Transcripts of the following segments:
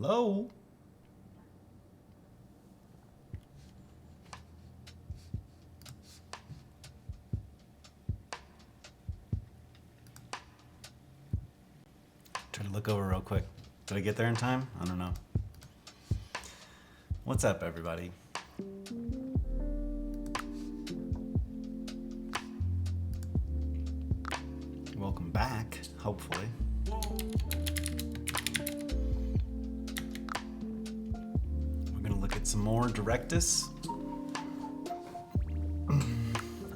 Hello? Try to look over real quick. Did I get there in time? I don't know. What's up, everybody? Welcome back, hopefully. We're going to look at some more Directus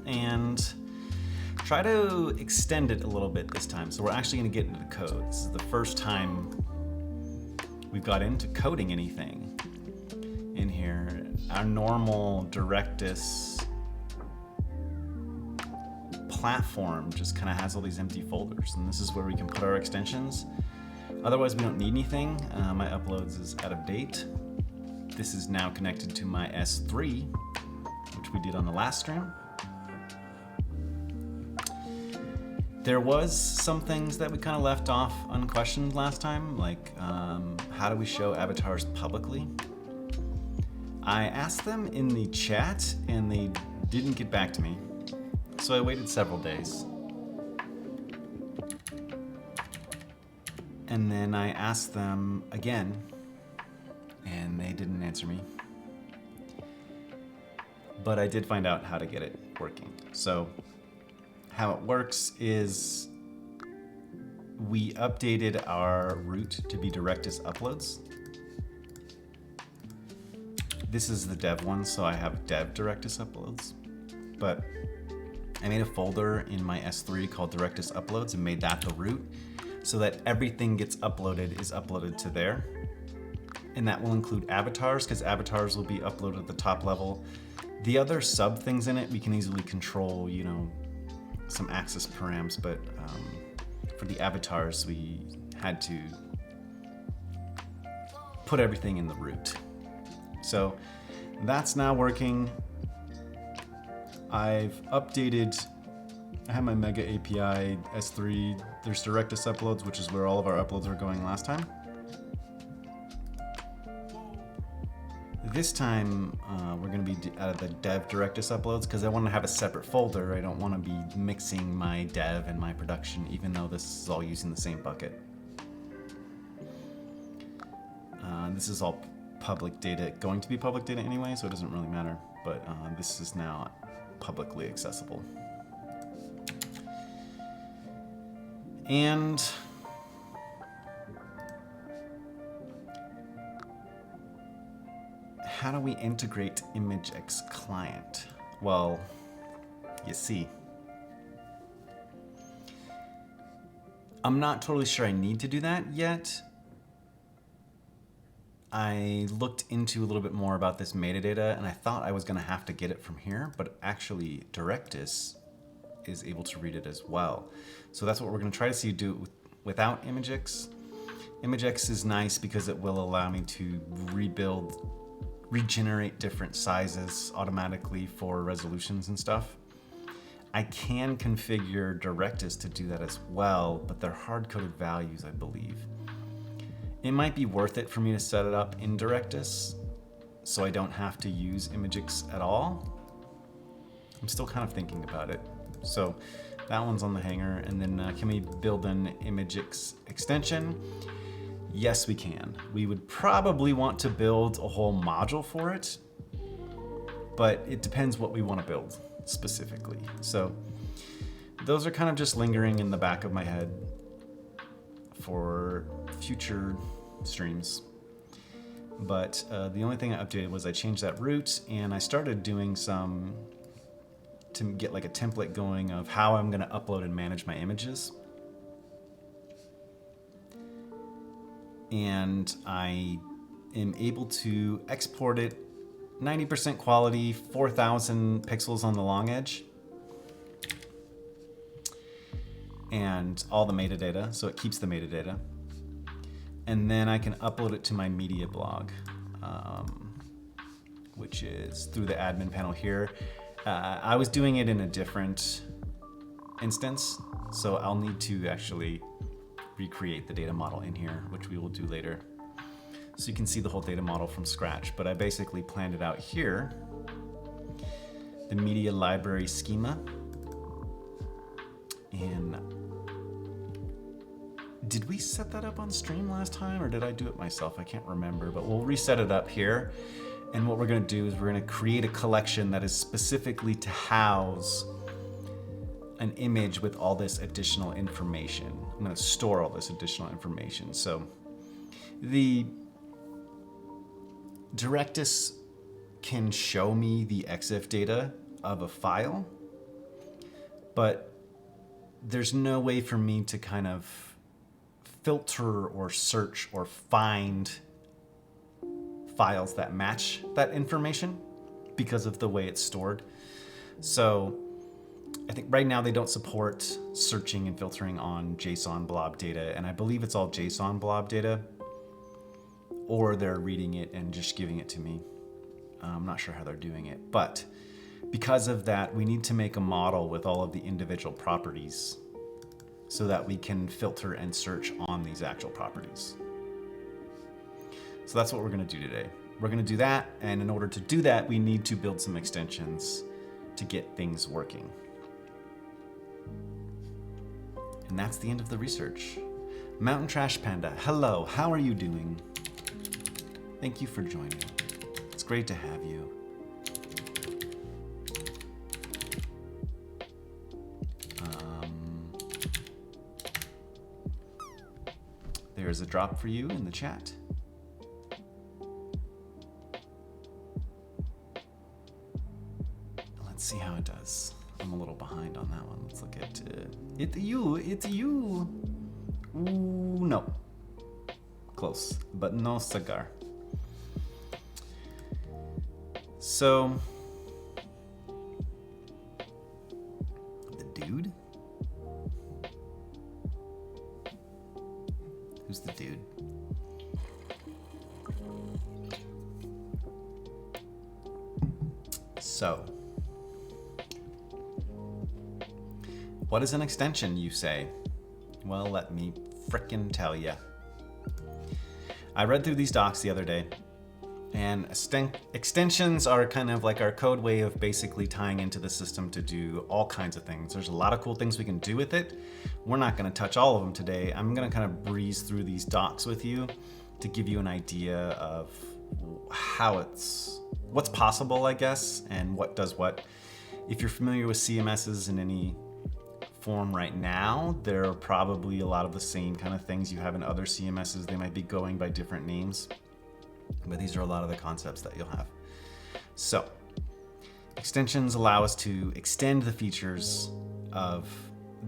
and try to extend it a little bit this time. So we're actually going to get into the code. This is the first time we've got into coding anything in here. Our normal Directus platform just kind of has all these empty folders, and this is where we can put our extensions. Otherwise, we don't need anything. My uploads is out of date. This is now connected to my S3, which we did on the last stream. There was some things that we kind of left off unquestioned last time, like how do we show avatars publicly? I asked them in the chat and they didn't get back to me. So I waited several days. And then I asked them again and they didn't answer me. But I did find out how to get it working. So how it works is we updated our root to be Directus uploads. This is the dev one, so I have dev Directus uploads. But I made a folder in my S3 called Directus uploads and made that the root so that everything is uploaded to there. And that will include avatars, because avatars will be uploaded at the top level. The other sub things in it, we can easily control, you know, some access params, but for the avatars, we had to put everything in the root. So that's now working. I've updated, I have my Mega API S3, there's Directus uploads, which is where all of our uploads were going last time. This time, we're going to be out of the dev Directus uploads because I want to have a separate folder. I don't want to be mixing my dev and my production, even though this is all using the same bucket. This is all public data, going to be public data anyway, so it doesn't really matter. But this is now publicly accessible. And how do we integrate ImageX client? Well, you see, I'm not totally sure I need to do that yet. I looked into a little bit more about this metadata and I thought I was going to have to get it from here, but actually Directus is able to read it as well. So that's what we're going to try to see do without ImageX. ImageX is nice because it will allow me to regenerate different sizes automatically for resolutions and stuff. I can configure Directus to do that as well, but they're hard-coded values, I believe. It might be worth it for me to set it up in Directus so I don't have to use ImageX at all. I'm still kind of thinking about it. So that one's on the hanger. And then can we build an ImageX extension? Yes, we can. We would probably want to build a whole module for it, but it depends what we want to build specifically. So those are kind of just lingering in the back of my head for future streams. But the only thing I updated was I changed that root and I started doing some to get like a template going of how I'm going to upload and manage my images. And I am able to export it 90% quality, 4,000 pixels on the long edge, and all the metadata, so it keeps the metadata. And then I can upload it to my media blog, which is through the admin panel here. I was doing it in a different instance, so I'll need to actually recreate the data model in here, which we will do later. So you can see the whole data model from scratch, but I basically planned it out here. The media library schema. And did we set that up on stream last time, or did I do it myself? I can't remember, but we'll reset it up here. And what we're gonna do is we're gonna create a collection that is specifically to house an image with all this additional information. I'm gonna store all this additional information. So the Directus can show me the EXIF data of a file, but there's no way for me to kind of filter or search or find files that match that information because of the way it's stored. So I think right now they don't support searching and filtering on JSON blob data, and I believe it's all JSON blob data, or they're reading it and just giving it to me. I'm not sure how they're doing it, but because of that, we need to make a model with all of the individual properties so that we can filter and search on these actual properties. So that's what we're gonna do today. We're gonna do that, and in order to do that, we need to build some extensions to get things working. And that's the end of the research. Mountain Trash Panda, hello, how are you doing? Thank you for joining. It's great to have you. There's a drop for you in the chat. Let's see how it does. I'm a little behind on that one. Let's look at it's you. Ooh, no. Close, but no cigar. So, the dude? Who's the dude? So, what is an extension, you say? Well, let me frickin' tell ya. I read through these docs the other day, and extensions are kind of like our code way of basically tying into the system to do all kinds of things. There's a lot of cool things we can do with it. We're not gonna touch all of them today. I'm gonna kind of breeze through these docs with you to give you an idea of how what's possible, I guess, and what does what. If you're familiar with CMSs in any form right now, there are probably a lot of the same kind of things you have in other CMSs. They might be going by different names, but these are a lot of the concepts that you'll have. So, extensions allow us to extend the features of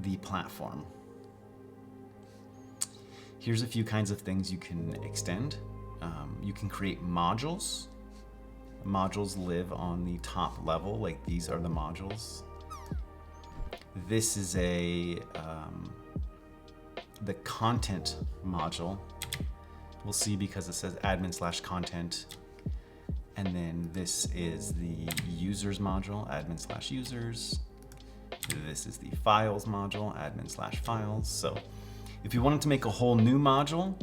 the platform. Here's a few kinds of things you can extend. You can create modules. Modules live on the top level, like these are the modules. This is the content module. We'll see because it says admin/content. And then this is the users module, admin/users. This is the files module, admin/files. So if you wanted to make a whole new module,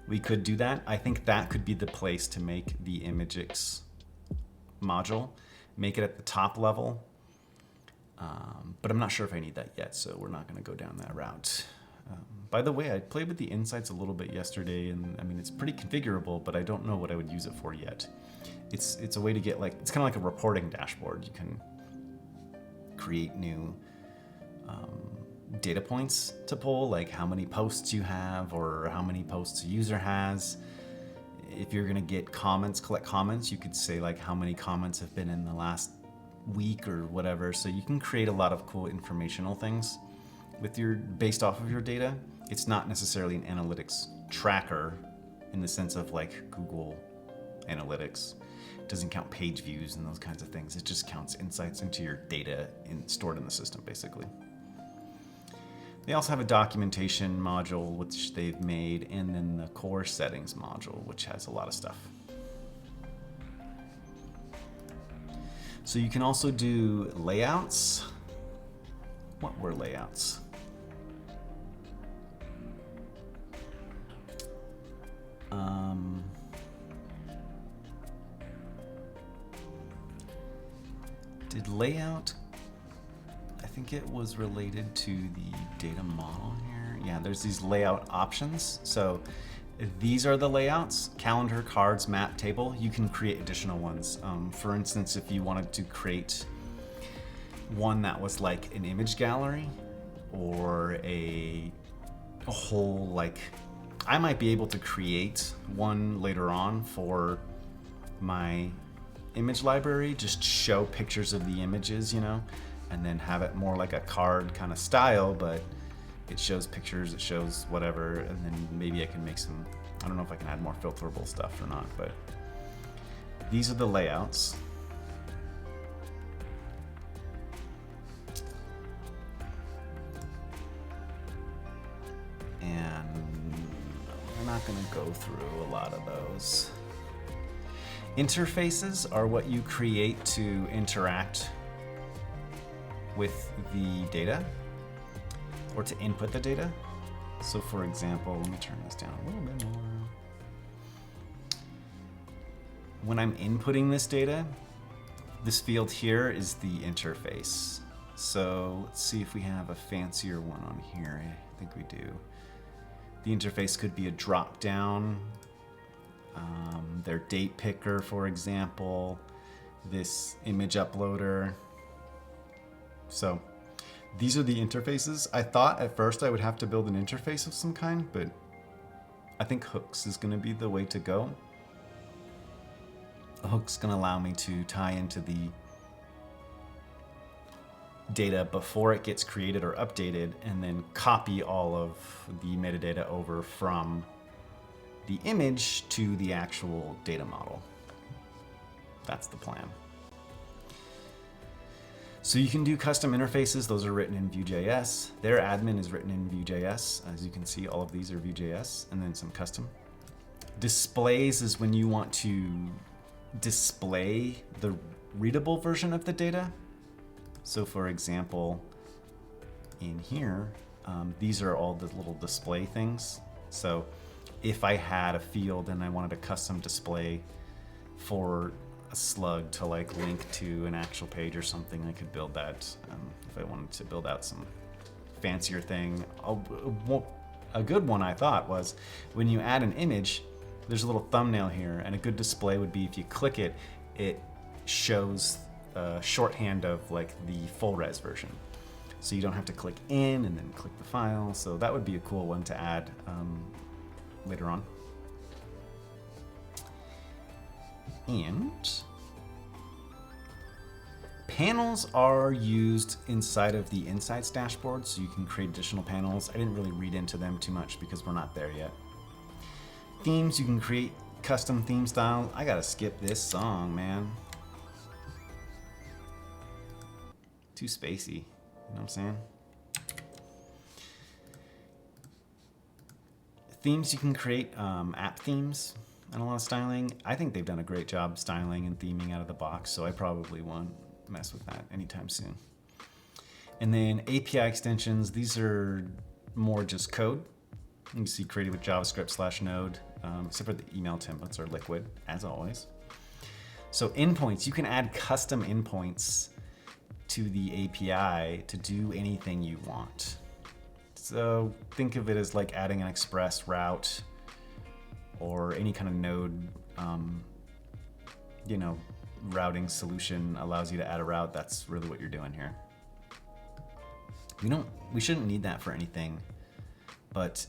we could do that. I think that could be the place to make the ImageX module, make it at the top level. But I'm not sure if I need that yet, so we're not gonna go down that route. By the way, I played with the insights a little bit yesterday, and I mean, it's pretty configurable, but I don't know what I would use it for yet. It's a way to get it's kind of like a reporting dashboard. You can create new data points to pull, like how many posts you have or how many posts a user has. If you're gonna get comments, collect comments, you could say like how many comments have been in the last week or whatever. So you can create a lot of cool informational things with based off of your data. It's not necessarily an analytics tracker in the sense of like Google Analytics. It doesn't count page views and those kinds of things. It just counts insights into your data stored in the system, basically. They also have a documentation module, which they've made, and then the core settings module, which has a lot of stuff. So you can also do layouts. What were layouts? Did layout, I think it was related to the data model here. Yeah, there's these layout options. So these are the layouts: calendar, cards, map, table. You can create additional ones. For instance, if you wanted to create one that was like an image gallery or a whole, like, I might be able to create one later on for my image library, just show pictures of the images, you know, and then have it more like a card kind of style, but it shows pictures, it shows whatever, and then maybe I can make some, I don't know if I can add more filterable stuff or not, but these are the layouts. And we're not going to go through a lot of those. Interfaces are what you create to interact with the data or to input the data. So for example, let me turn this down a little bit more. When I'm inputting this data, this field here is the interface. So let's see if we have a fancier one on here. I think we do. The interface could be a drop down, their date picker, for example, this image uploader. So these are the interfaces. I thought at first I would have to build an interface of some kind, but I think hooks is going to be the way to go. A hook's going to allow me to tie into the data before it gets created or updated, and then copy all of the metadata over from the image to the actual data model. That's the plan. So you can do custom interfaces. Those are written in Vue.js. Their admin is written in Vue.js. As you can see, all of these are Vue.js, and then some custom. Displays is when you want to display the readable version of the data. So for example, in here, these are all the little display things. So if I had a field and I wanted a custom display for a slug to like link to an actual page or something, I could build that. If I wanted to build out some fancier thing. A good one I thought was when you add an image, there's a little thumbnail here, and a good display would be if you click it, it shows shorthand of like the full res version. So you don't have to click in and then click the file. So that would be a cool one to add later on. And panels are used inside of the Insights dashboard, so you can create additional panels. I didn't really read into them too much because we're not there yet. Themes, you can create custom theme style. I gotta skip this song, man. Too spacey, you know what I'm saying? Themes, you can create app themes and a lot of styling. I think they've done a great job styling and theming out of the box, so I probably won't mess with that anytime soon. And then API extensions, these are more just code. You can see created with JavaScript /node, except for the email templates are liquid, as always. So endpoints, you can add custom endpoints to the API to do anything you want. So think of it as like adding an express route or any kind of node, routing solution allows you to add a route. That's really what you're doing here. We shouldn't need that for anything, but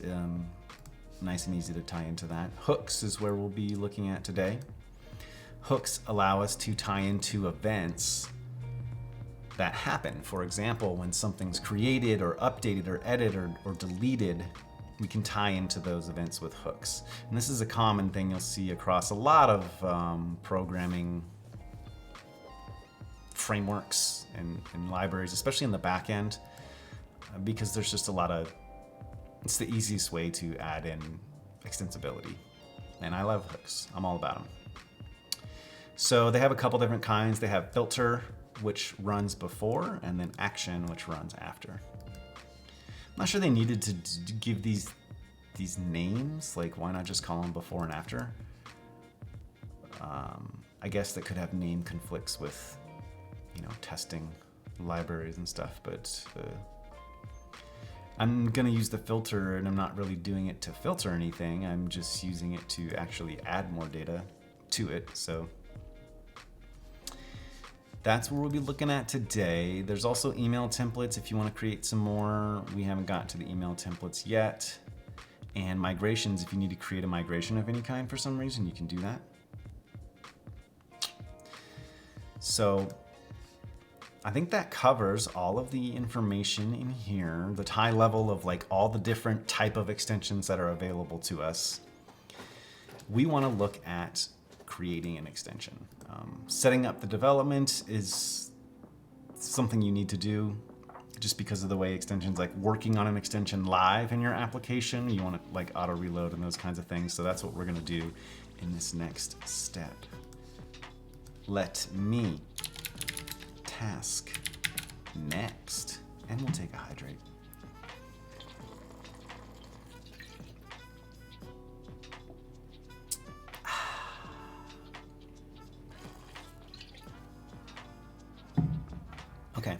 nice and easy to tie into that. Hooks is where we'll be looking at today. Hooks allow us to tie into events that happen. For example, when something's created or updated or edited or deleted, we can tie into those events with hooks. And this is a common thing you'll see across a lot of programming frameworks and libraries, especially in the back end, because there's just a lot of, it's the easiest way to add in extensibility. And I love hooks. I'm all about them. So they have a couple different kinds. They have filter, which runs before, and then action, which runs after. I'm not sure they needed to give these names. Like, why not just call them before and after? I guess that could have name conflicts with testing libraries and stuff, but I'm gonna use the filter, and I'm not really doing it to filter anything. I'm just using it to actually add more data to it. So that's what we'll be looking at today. There's also email templates if you want to create some more. We haven't got to the email templates yet. And migrations, if you need to create a migration of any kind for some reason, you can do that. So I think that covers all of the information in here, the high level of like all the different type of extensions that are available to us. We want to look at creating an extension. Setting up the development is something you need to do just because of the way extensions, like working on an extension live in your application, you want to like auto reload and those kinds of things. So that's what we're going to do in this next step. Let me task next, and we'll take a hydrate. Okay.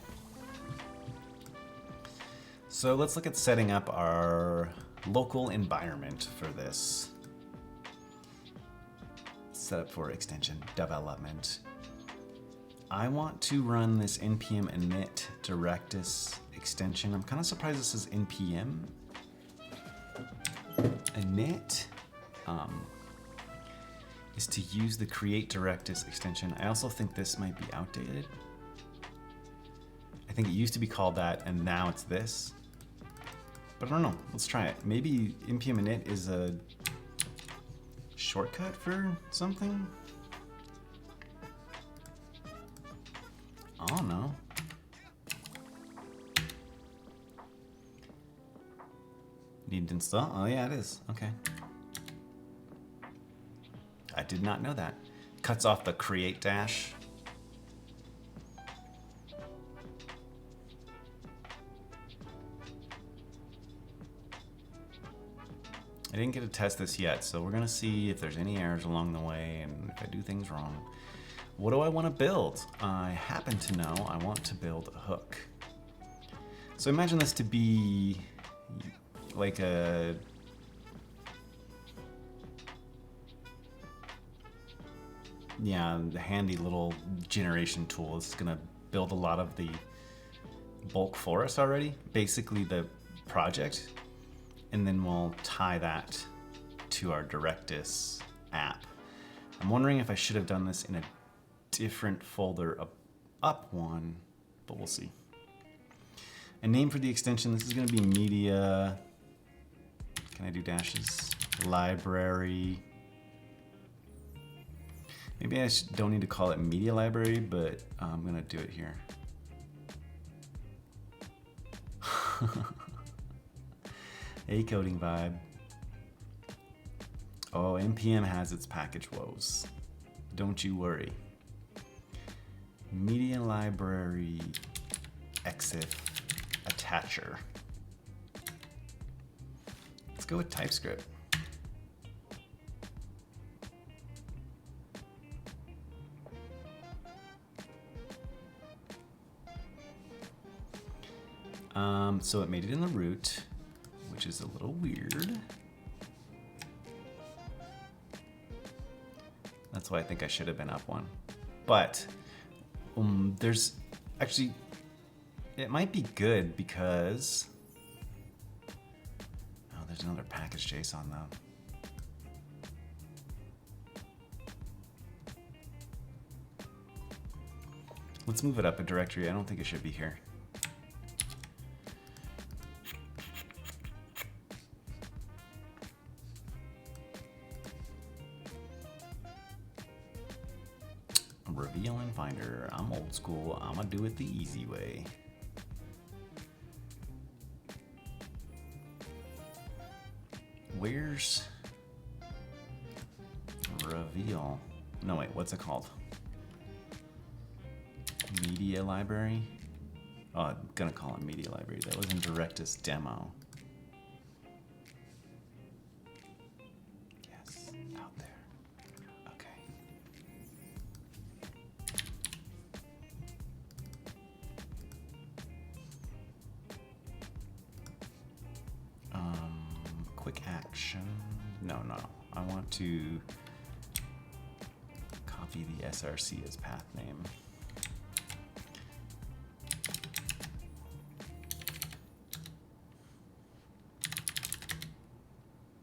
So let's look at setting up our local environment for this. Set up for extension development. I want to run this npm init Directus extension. I'm kind of surprised this is npm init is to use the create Directus extension. I also think this might be outdated. I think it used to be called that and now it's this, but I don't know. Let's try it. Maybe npm init is a shortcut for something. I don't know. Need to install? Oh yeah, it is. Okay. I did not know that. Cuts off the create dash. I didn't get to test this yet, so we're gonna see if there's any errors along the way and if I do things wrong. What do I want to build? I happen to know I want to build a hook. So imagine this to be like a handy little generation tool. It's gonna build a lot of the bulk for us already, basically the project, and then we'll tie that to our Directus app. I'm wondering if I should have done this in a different folder up one, but we'll see. A name for the extension, this is gonna be media, can I do dashes? Library. Maybe I don't need to call it media library, but I'm gonna do it here. A coding vibe. Oh, npm has its package woes. Don't you worry. Media library EXIF attacher. Let's go with TypeScript. So it made it in the root, which is a little weird. That's why I think I should have been up one. But there's actually, it might be good because, oh, there's another package JSON though. Let's move it up a directory. I don't think it should be here. Reveal in Finder. I'm old school. I'm gonna do it the easy way. Where's reveal? No, wait, what's it called? Media library? Oh, I'm gonna call it media library. That was in Directus demo. Yes, out there. Okay. quick action. No. I want to copy the src as path name.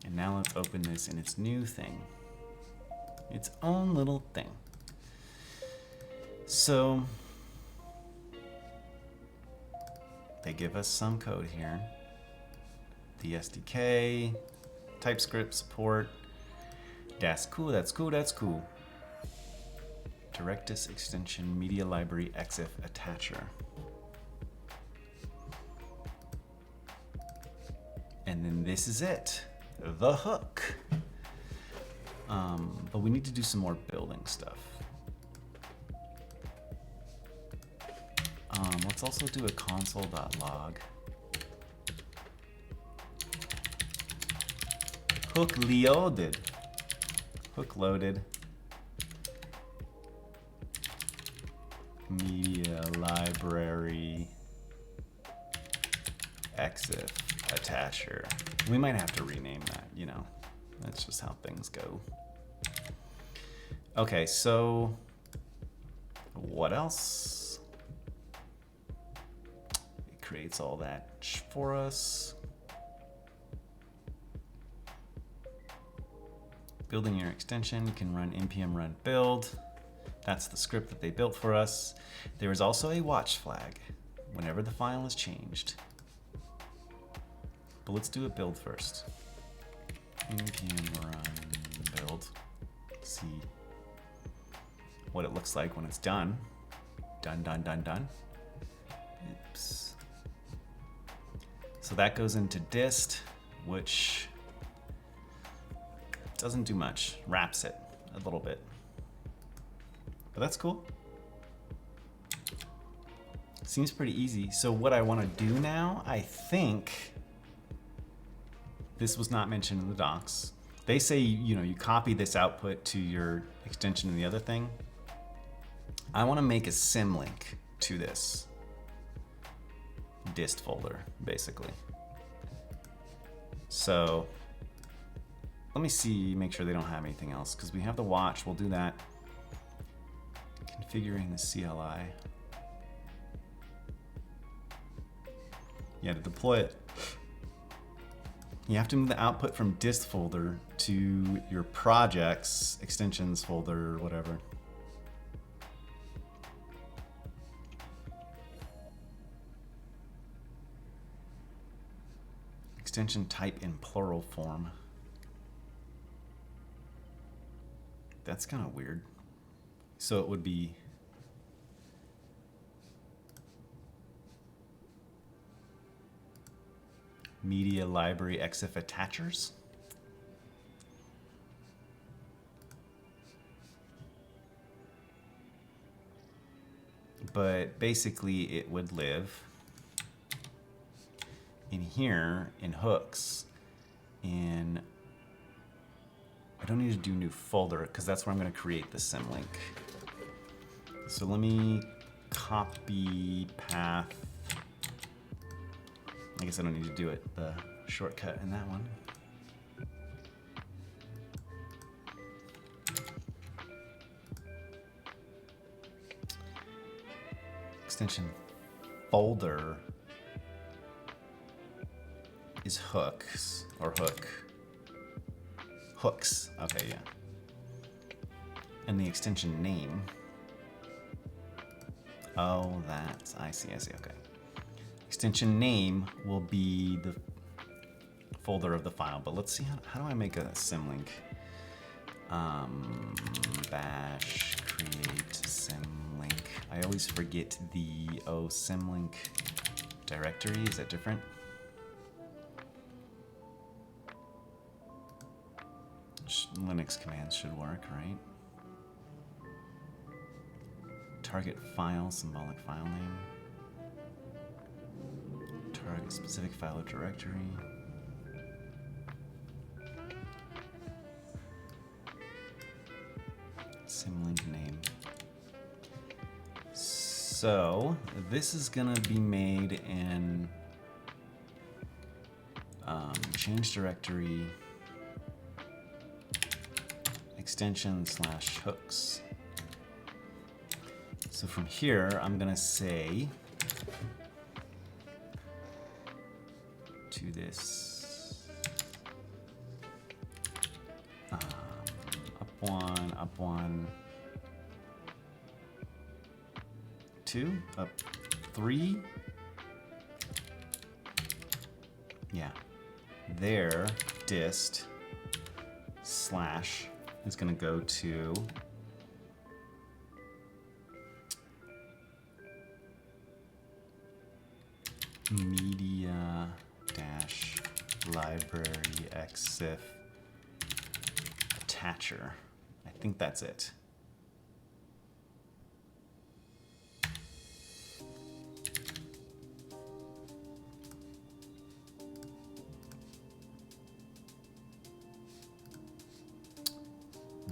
And now let's open this in its new thing. Its own little thing. So they give us some code here. The SDK, TypeScript support. That's cool, that's cool, that's cool. Directus extension, media library, EXIF attacher. And then this is it, the hook. But we need to do some more building stuff. Let's also do a console.log. Hook loaded. Hook loaded. Media library. EXIF attacher. We might have to rename that, you know. That's just how things go. Okay, so what else? It creates all that for us. Building your extension, you can run npm run build. That's the script that they built for us. There is also a watch flag whenever the file is changed. But let's do a build first. Npm run build. See what it looks like when it's done. Done. Oops. So that goes into dist, which doesn't do much. Wraps it a little bit. But that's cool. Seems pretty easy. So what I want to do now, I think, this was not mentioned in the docs. They say, you know, you copy this output to your extension in the other thing. I want to make a symlink to this dist folder, basically. So let me see, make sure they don't have anything else, because we have the watch. We'll do that. Configuring the CLI. Yeah, to deploy it, you have to move the output from dist folder to your projects, extensions folder, or whatever. Extension type in plural form. That's kind of weird. So it would be media library EXIF attachers. But basically it would live in here in hooks in, I don't need to do new folder because that's where I'm going to create the symlink. So let me copy path. I guess I don't need to do it, the shortcut in that one. Extension folder is hooks, or hook. Hooks, okay, yeah. And the extension name. Oh, that's, I see, okay. Extension name will be the folder of the file, but let's see, how do I make a symlink? Bash create symlink. I always forget the symlink directory, is that different? Linux commands should work, right? Target file, symbolic file name. Target specific file or directory. Symlink name. So this is gonna be made in change directory extension / hooks. So from here, I'm gonna say to this up 1, 2, up 3. Yeah, there dist / is going to go to media - library EXIF attacher. I think that's it.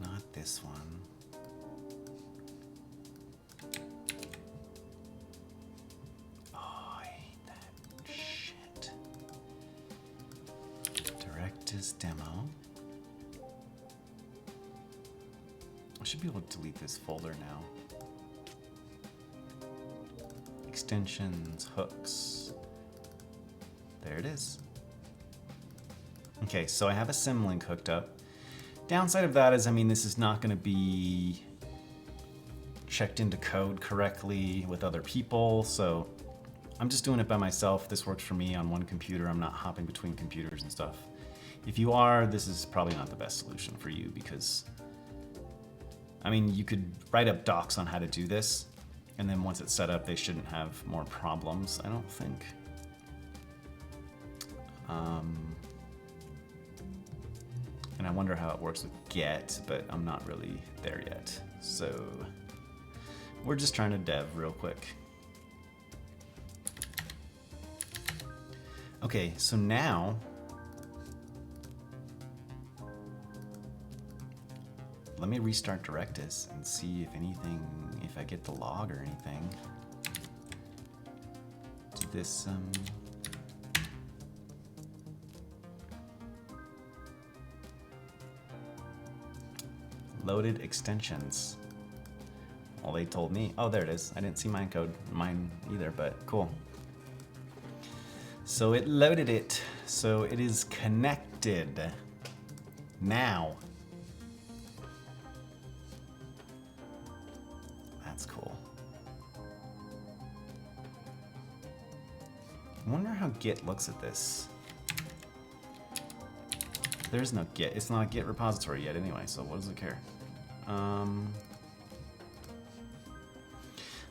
Not this one. Oh, I hate that shit. Directus demo. I should be able to delete this folder now. Extensions, hooks. There it is. Okay, so I have a symlink hooked up. Downside of that is, I mean, this is not going to be checked into code correctly with other people, so I'm just doing it by myself. This works for me on one computer. I'm not hopping between computers and stuff. If you are, this is probably not the best solution for you because, I mean, you could write up docs on how to do this, and then once it's set up, they shouldn't have more problems, I don't think. And I wonder how it works with get, but I'm not really there yet. So we're just trying to dev real quick. Okay, so now let me restart Directus and see if anything, if I get the log or anything. Do this, loaded extensions. Well, they told me. Oh, there it is. I didn't see mine either, but cool. So it loaded it. So it is connected now. That's cool. I wonder how Git looks at this. There's no Git. It's not a Git repository yet anyway, so what does it care?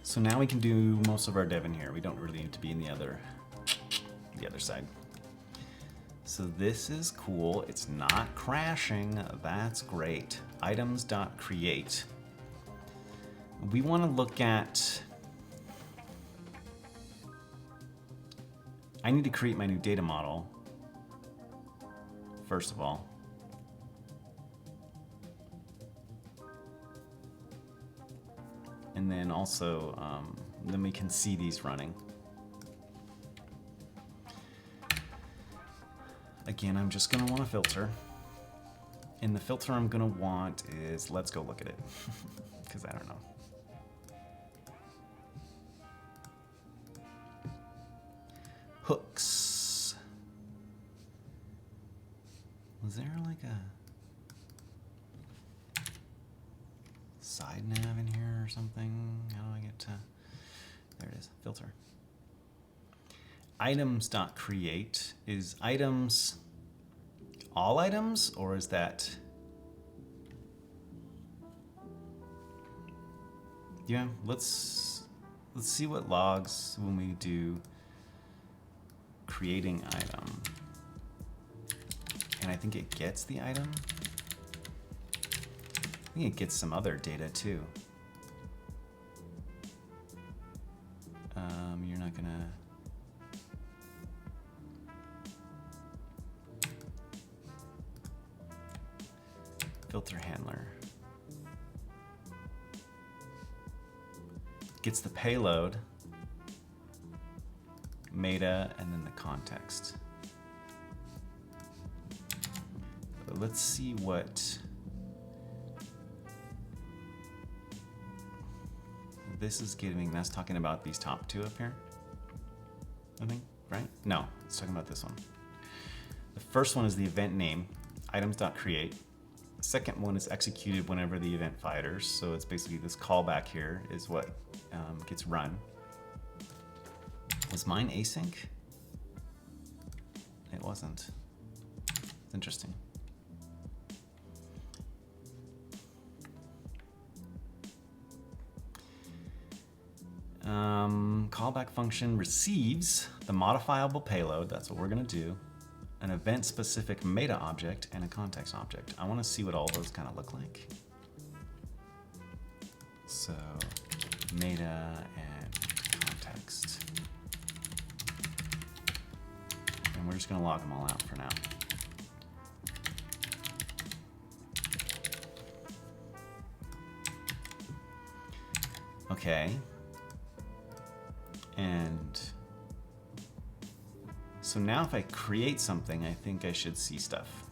So now we can do most of our dev in here. We don't really need to be in the other side. So this is cool. It's not crashing. That's great. Items.create. We want to look at... I need to create my new data model, first of all. And then also, then we can see these running. Again, I'm just gonna want a filter. And the filter I'm gonna want is, let's go look at it, because I don't know. Hooks. Was there like a side nav in here or something? How do I get to, there it is, filter. Items.create, is items all items, or is that, yeah, let's see what logs when we do creating item. And I think it gets the item. I think it gets some other data too. You're not gonna... Filter handler. Gets the payload, meta, and then the context. let's see what this is giving. That's talking about these top two up here, I think, right? No, it's talking about this one. The first one is the event name, items.create. The second one is executed whenever the event fires. So it's basically this callback here is what gets run. Was mine async? It wasn't. It's interesting. Callback function receives the modifiable payload, that's what we're gonna do, an event-specific meta object, and a context object. I wanna see what all those kind of look like. So, meta and context. And we're just gonna log them all out for now. Okay. And so now if I create something, I think I should see stuff.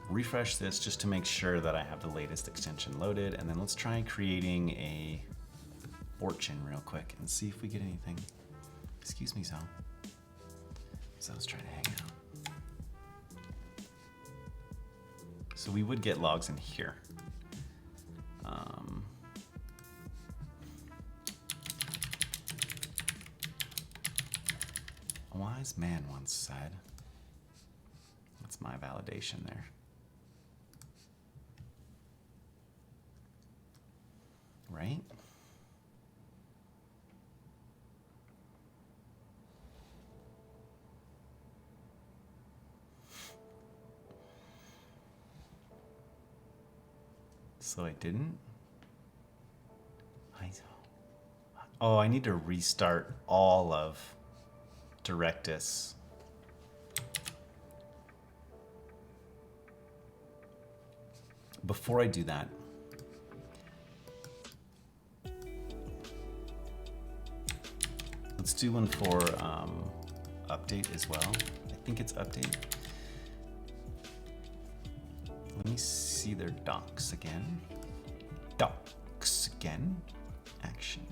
Refresh this just to make sure that I have the latest extension loaded, and then let's try creating a fortune real quick and see if we get anything. Excuse me, Zal. Zal's trying to hang out. So we would get logs in here. A wise man once said, that's my validation there. Right? So I didn't? Oh, I need to restart all of Directus. Before I do that, let's do one for update as well. I think it's update. Let me see their docs again. Docs again. Action.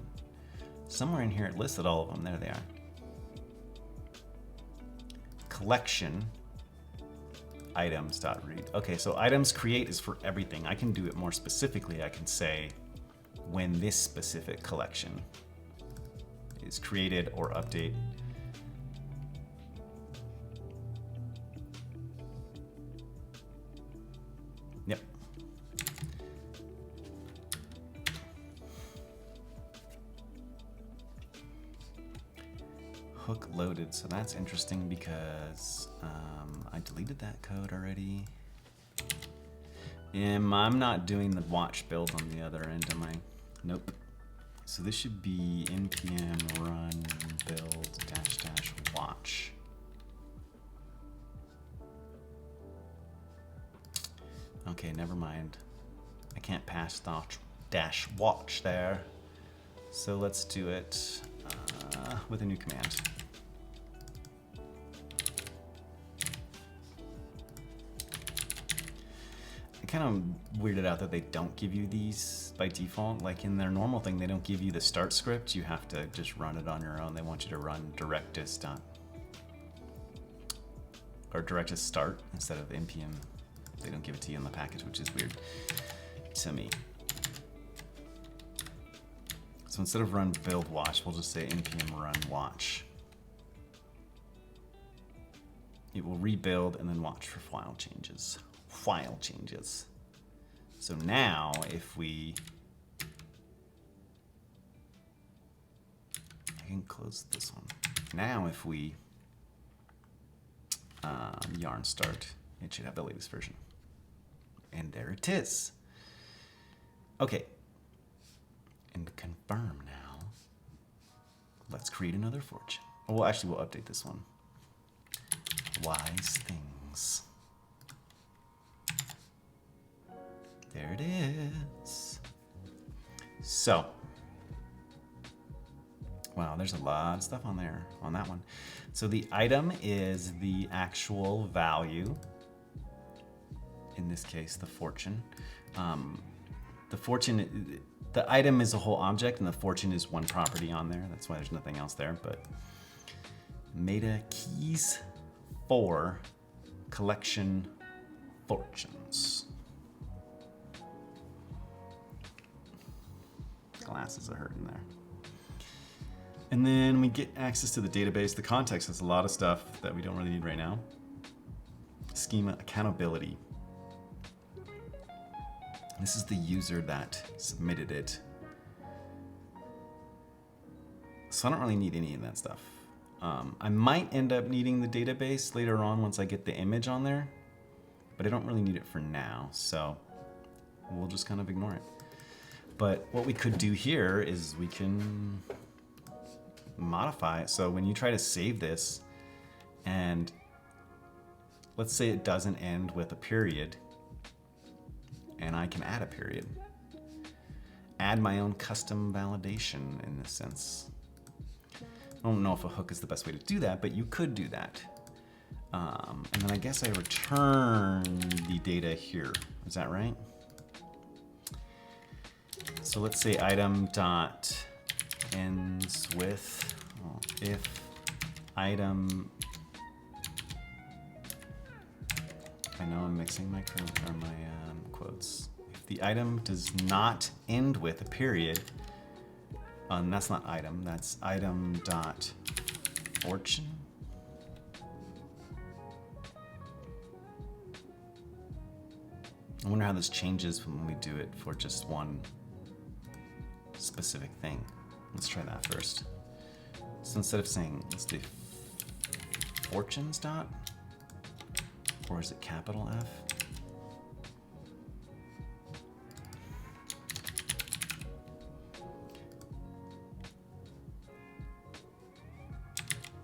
Somewhere in here it listed all of them. There they are. Collection items.read. Okay, so items create is for everything. I can do it more specifically. I can say when this specific collection is created or update. Yep. Hook loaded, so that's interesting because I deleted that code already. I'm not doing the watch build on the other end, am I? Nope. So this should be npm run build -- watch. Okay, never mind. I can't pass -watch there. So let's do it with a new command. Kind of weirded out that they don't give you these by default. Like in their normal thing, they don't give you the start script. You have to just run it on your own. They want you to run Directus start instead of npm. They don't give it to you in the package, which is weird to me. So instead of run build watch, we'll just say npm run watch. It will rebuild and then watch for file changes. So now if I can close this one. Now if we yarn start, it should have the latest version. And there it is. Okay. And confirm now. Let's create another fortune. Oh, well, actually, we'll update this one. Wise things. There it is. So, Wow, there's a lot of stuff on there, on that one. So the item is the actual value. In this case, the fortune. The item is a whole object, and the fortune is one property on there. That's why there's nothing else there. But meta keys for collection fortunes. Glasses are hurting there. And then we get access to the database. The context has a lot of stuff that we don't really need right now. Schema accountability. This is the user that submitted it. So I don't really need any of that stuff. I might end up needing the database later on once I get the image on there, but I don't really need it for now, so we'll just kind of ignore it. But what we could do here is we can modify it. So when you try to save this, and let's say it doesn't end with a period, and I can add a period. Add my own custom validation in this sense. I don't know if a hook is the best way to do that, but you could do that. And then I guess I return the data here. Is that right? So let's say item dot ends with, well, if item, I know I'm mixing my quotes. If the item does not end with a period, that's not item, that's item dot fortune. I wonder how this changes when we do it for just one specific thing. Let's try that first. So instead of saying, let's do fortunes dot, or is it capital F?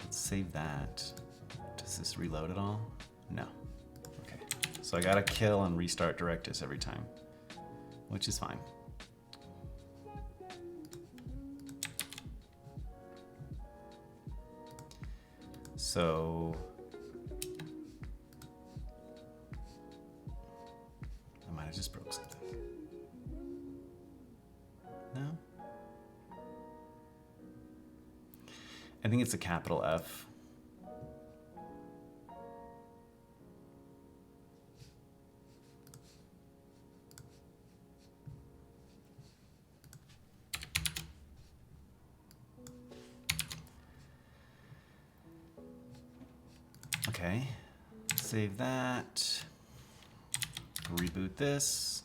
Let's save that. Does this reload at all? No. Okay. So I gotta kill and restart Directus every time, which is fine. So I might have just broke something. No? I think it's a capital F. Okay, save that, reboot this,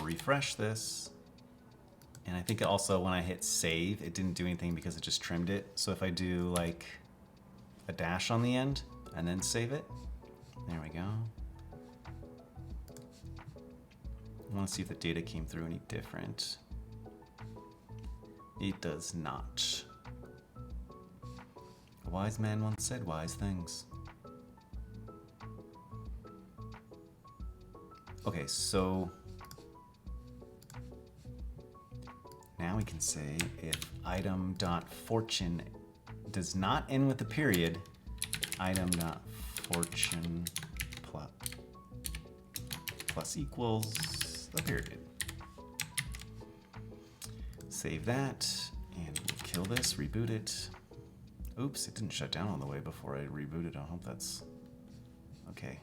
refresh this, and I think also when I hit save, it didn't do anything because it just trimmed it. So if I do like a dash on the end and then save it, there we go. I want to see if the data came through any different. It does not. A wise man once said wise things. Okay, so now we can say if item.fortune does not end with a period, item.fortune plus equals the period. Save that, and we'll kill this, reboot it. Oops, it didn't shut down all the way before I rebooted. I hope that's okay.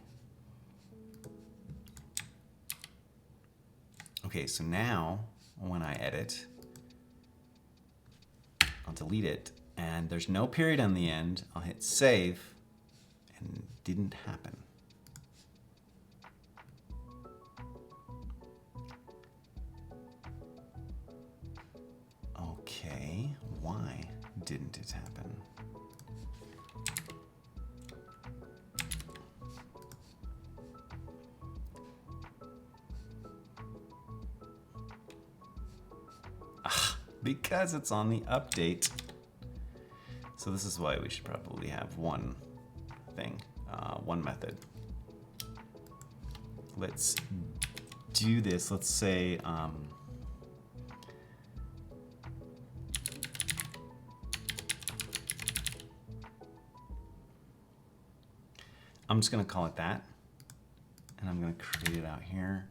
Okay, so now when I edit, I'll delete it, and there's no period on the end. I'll hit save, and it didn't happen. Okay, why didn't it happen? Because it's on the update. So this is why we should probably have one thing, one method. Let's do this. Let's say I'm just gonna call it that. And I'm gonna create it out here.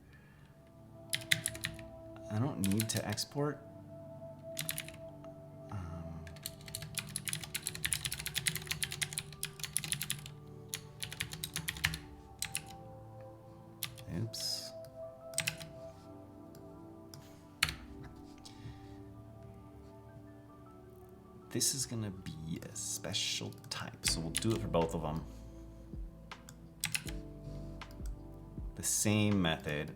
I don't need to export. Oops. This is gonna be a special type, so we'll do it for both of them. The same method.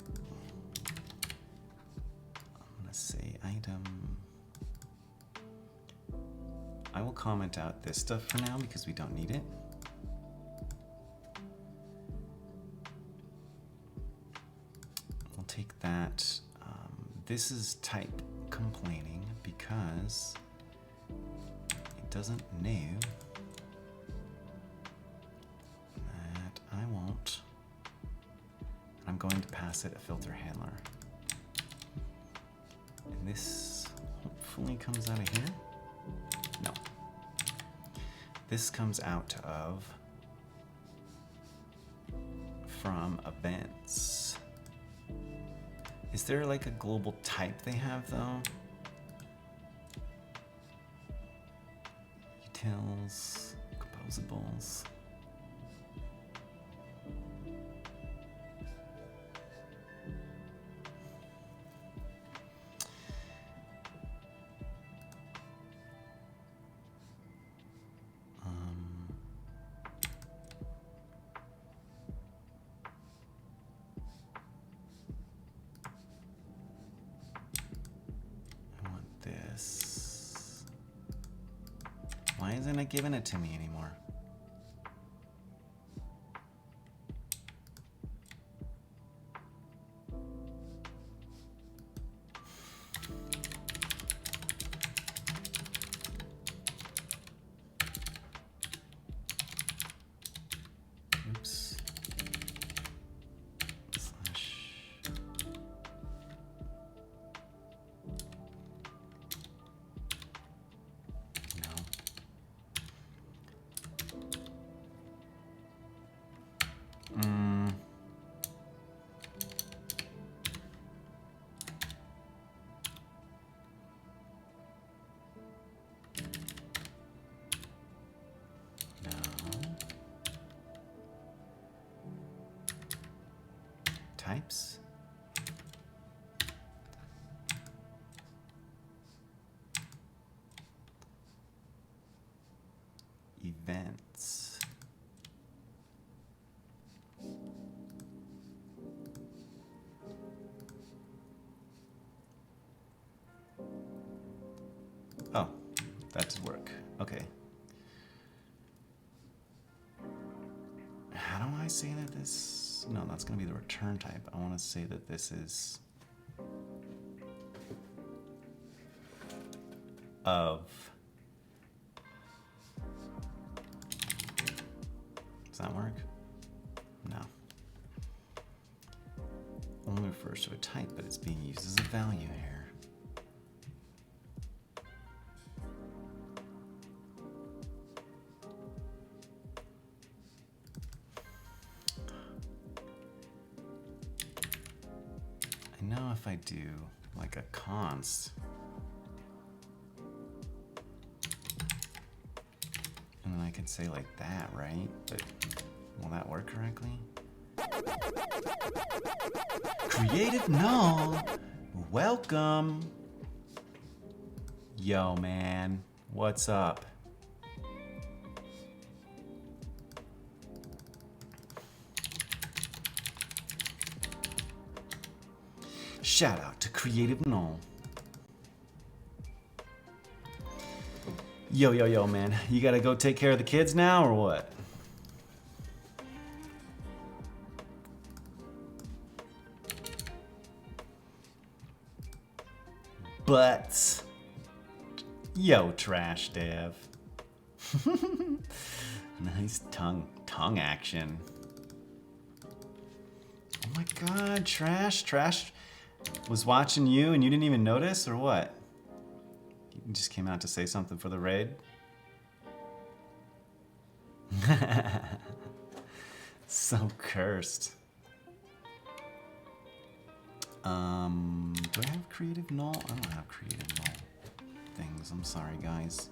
I'm gonna say item. I will comment out this stuff for now because we don't need it. We'll take that. This is type complaining because it doesn't know that I won't. I'm going to pass it a filter handler. And this hopefully comes out of here. No. This comes out of from events. Is there like a global type they have though? Utils, composables. Why isn't it giving it to me anymore? Oops. Slash. Types. Events. Oh, that did work. Okay. How do I say that this? No, that's going to be the return type. I want to say that this is of. Does that work? No. Only refers to a type, but it's being used as a value here. I know if I do like a const, and then I could say like that, right? But will that work correctly? Creative Null, welcome. Yo, man, what's up? Shout out to Creative Null. Yo, man. You gotta go take care of the kids now or what? But, yo, Trash Dev. Nice tongue action. Oh my God, Trash was watching you and you didn't even notice, or what? You just came out to say something for the raid? So cursed. Do I have creative null? I don't have creative null things. I'm sorry, guys.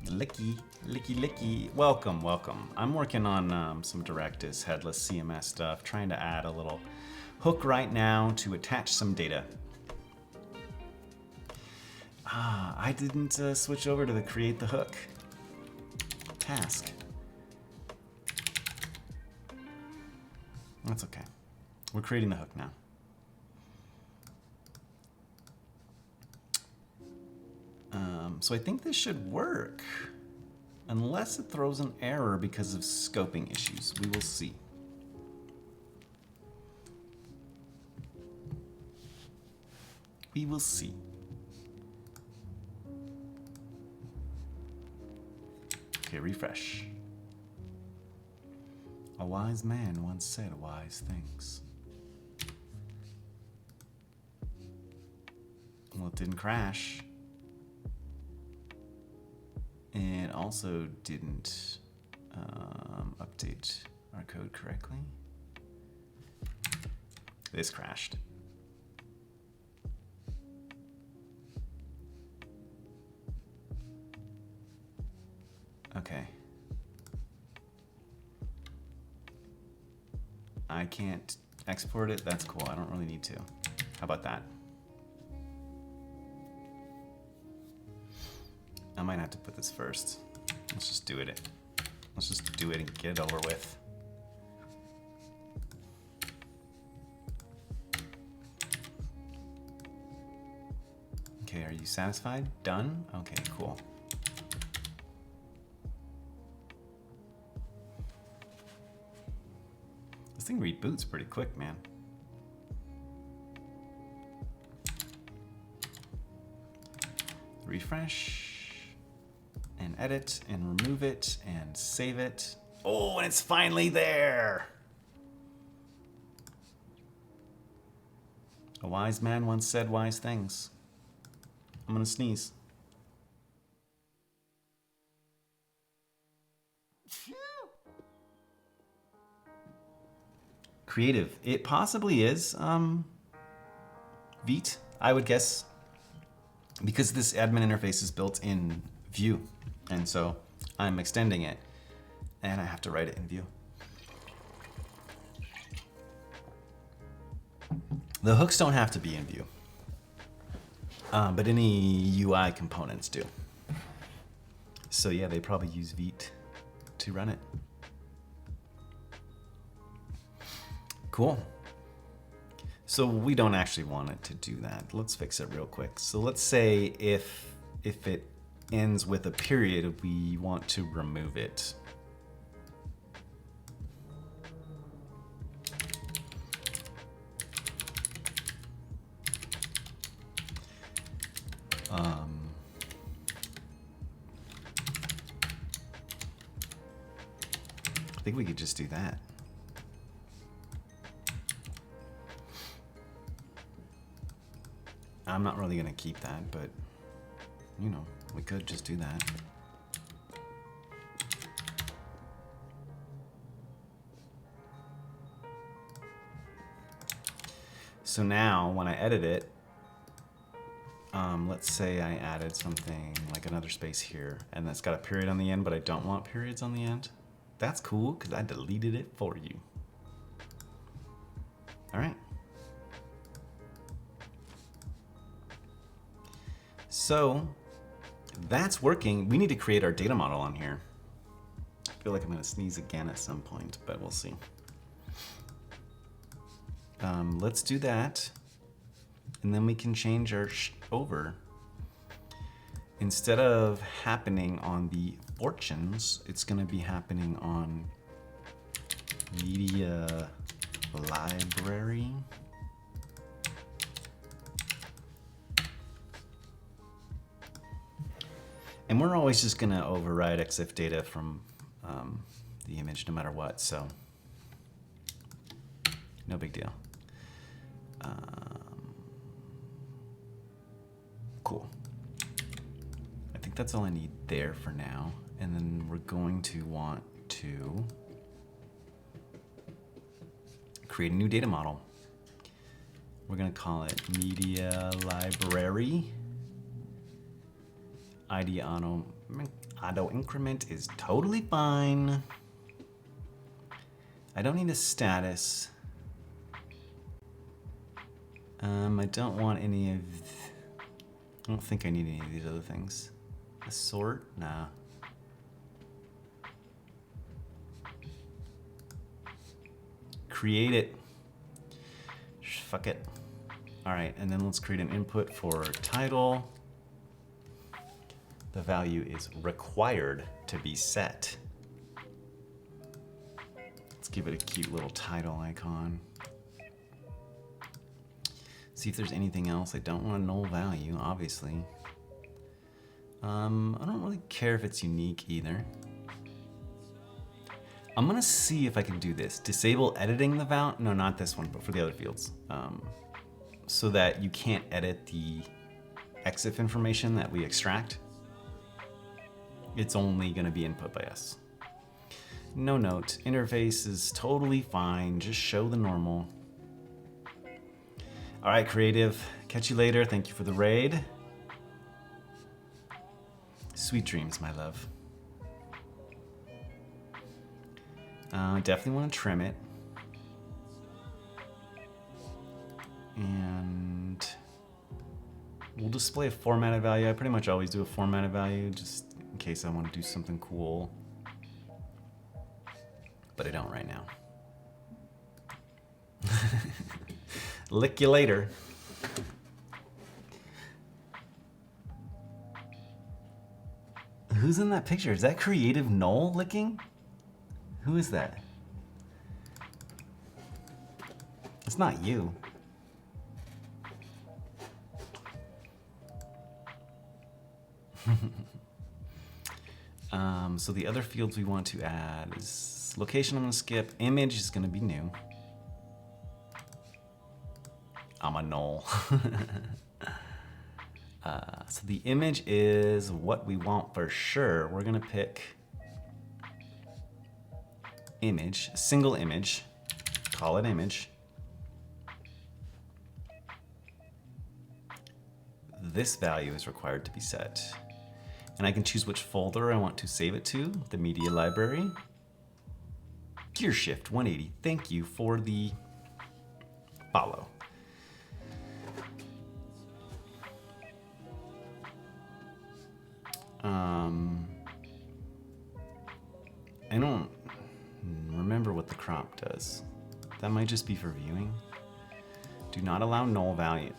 Licky, licky, licky. Welcome, welcome. I'm working on some Directus Headless CMS stuff, trying to add a little hook right now to attach some data. I didn't switch over to the create the hook task. That's okay. We're creating the hook now. So I think this should work, unless it throws an error because of scoping issues. We will see. We will see. Okay, refresh. A wise man once said wise things. Well, it didn't crash. It also didn't update our code correctly. This crashed. Okay. I can't export it. That's cool. I don't really need to. How about that? I might have to put this first. Let's just do it. Let's just do it and get it over with. Okay, are you satisfied? Done? Okay, cool. This thing reboots pretty quick, man. Refresh. And edit and remove it and save it. Oh, and it's finally there. A wise man once said wise things. I'm gonna sneeze. Creative. It possibly is Vite, I would guess, because this admin interface is built in Vue. And so I'm extending it, and I have to write it in Vue. The hooks don't have to be in Vue, but any UI components do. So yeah, they probably use Vite to run it. Cool. So we don't actually want it to do that. Let's fix it real quick. So let's say if it ends with a period, we want to remove it. I think we could just do that. I'm not really gonna keep that, but you know, we could just do that. So now when I edit it, let's say I added something like another space here, and that's got a period on the end, but I don't want periods on the end. That's cool, because I deleted it for you. All right. So that's working. We need to create our data model on here. I feel like I'm going to sneeze again at some point, but we'll see. Let's do that. And then we can change our over. Instead of happening on the fortunes, it's going to be happening on media library. And we're always just going to override EXIF data from the image no matter what, so no big deal. Cool. I think that's all I need there for now. And then we're going to want to create a new data model. We're going to call it media library. ID auto increment is totally fine. I don't need a status. I don't want any of, I don't think I need any of these other things. A sort? Nah. Create it. Fuck it. All right, and then let's create an input for title. The value is required to be set. Let's give it a cute little title icon. See if there's anything else. I don't want a null value, obviously. I don't really care if it's unique either. I'm gonna see if I can do this. Disable editing the val, no, not this one, but for the other fields. So that you can't edit the EXIF information that we extract. It's only gonna be input by us. No note, interface is totally fine. Just show the normal. All right, creative, catch you later. Thank you for the raid. Sweet dreams, my love. Definitely want to trim it. And we'll display a formatted value. I pretty much always do a formatted value just in case I want to do something cool. But I don't right now. Lick you later. Who's in that picture? Is that Creative Null licking? Who is that? It's not you. So the other fields we want to add is location. I'm gonna skip. Image is gonna be new. I'm a null. So the image is what we want for sure. We're gonna pick image, a single image, call it image. This value is required to be set. And I can choose which folder I want to save it to, the media library. Gear Shift 180, thank you for the follow. I don't remember what the crop does. That might just be for viewing. Do not allow null value.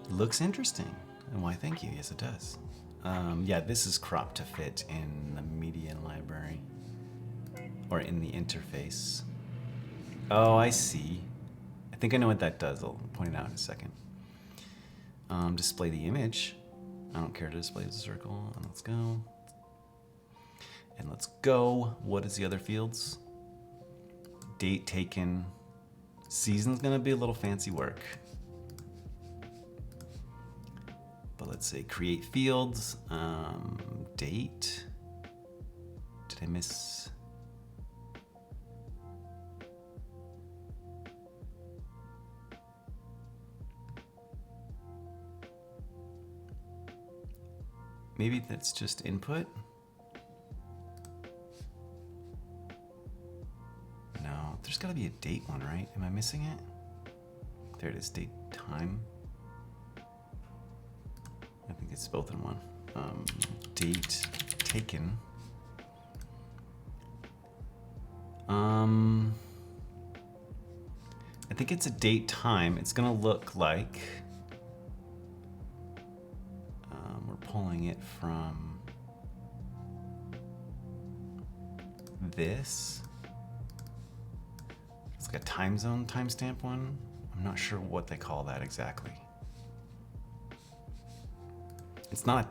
Looks interesting. And why, thank you. Yes, it does. Yeah, this is cropped to fit in the media library or in the interface. Oh, I see. I think I know what that does. I'll point it out in a second. Display the image. I don't care to display the circle. And let's go. And let's go. What is the other fields? Date taken. Season's gonna be a little fancy work. But let's say create fields, date. Did I miss? Maybe that's just input. No, there's gotta be a date one, right? Am I missing it? There it is, date, time. I think it's both in one. Date taken. I think it's a date time. It's gonna look like we're pulling it from this. It's like a time zone timestamp one. I'm not sure what they call that exactly. It's not a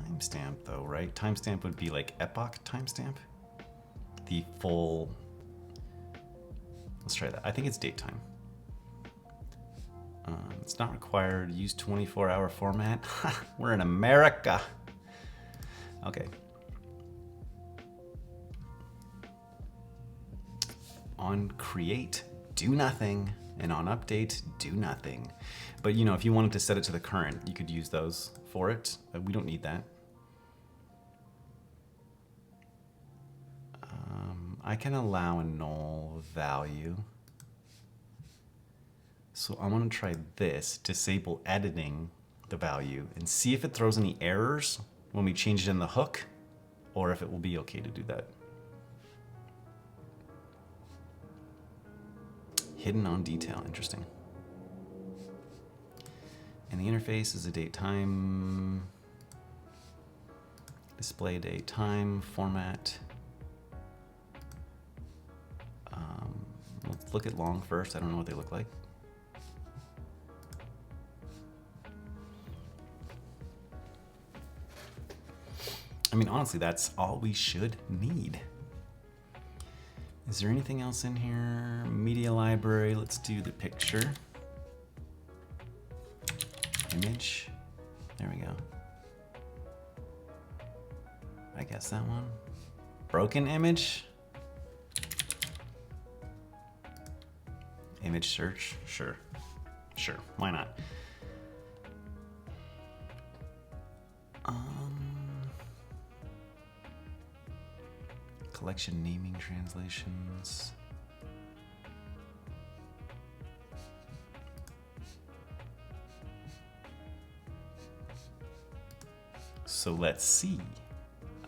timestamp though, right? Timestamp would be like epoch timestamp. The full, let's try that. I think it's date time. It's not required. Use 24-hour format. We're in America. Okay. On create, do nothing. And on update, do nothing. But you know, if you wanted to set it to the current, you could use those for it. We don't need that. I can allow a null value. So I want to try this, disable editing the value, and see if it throws any errors when we change it in the hook, or if it will be okay to do that. Hidden on detail, interesting. And the interface is a date time, display date time, format. Let's look at long first. I don't know what they look like. I mean, honestly, that's all we should need. Is there anything else in here? Media library, let's do the picture. Image, there we go. I guess that one. Broken image. Image search, sure, why not? Collection naming translations. So let's see.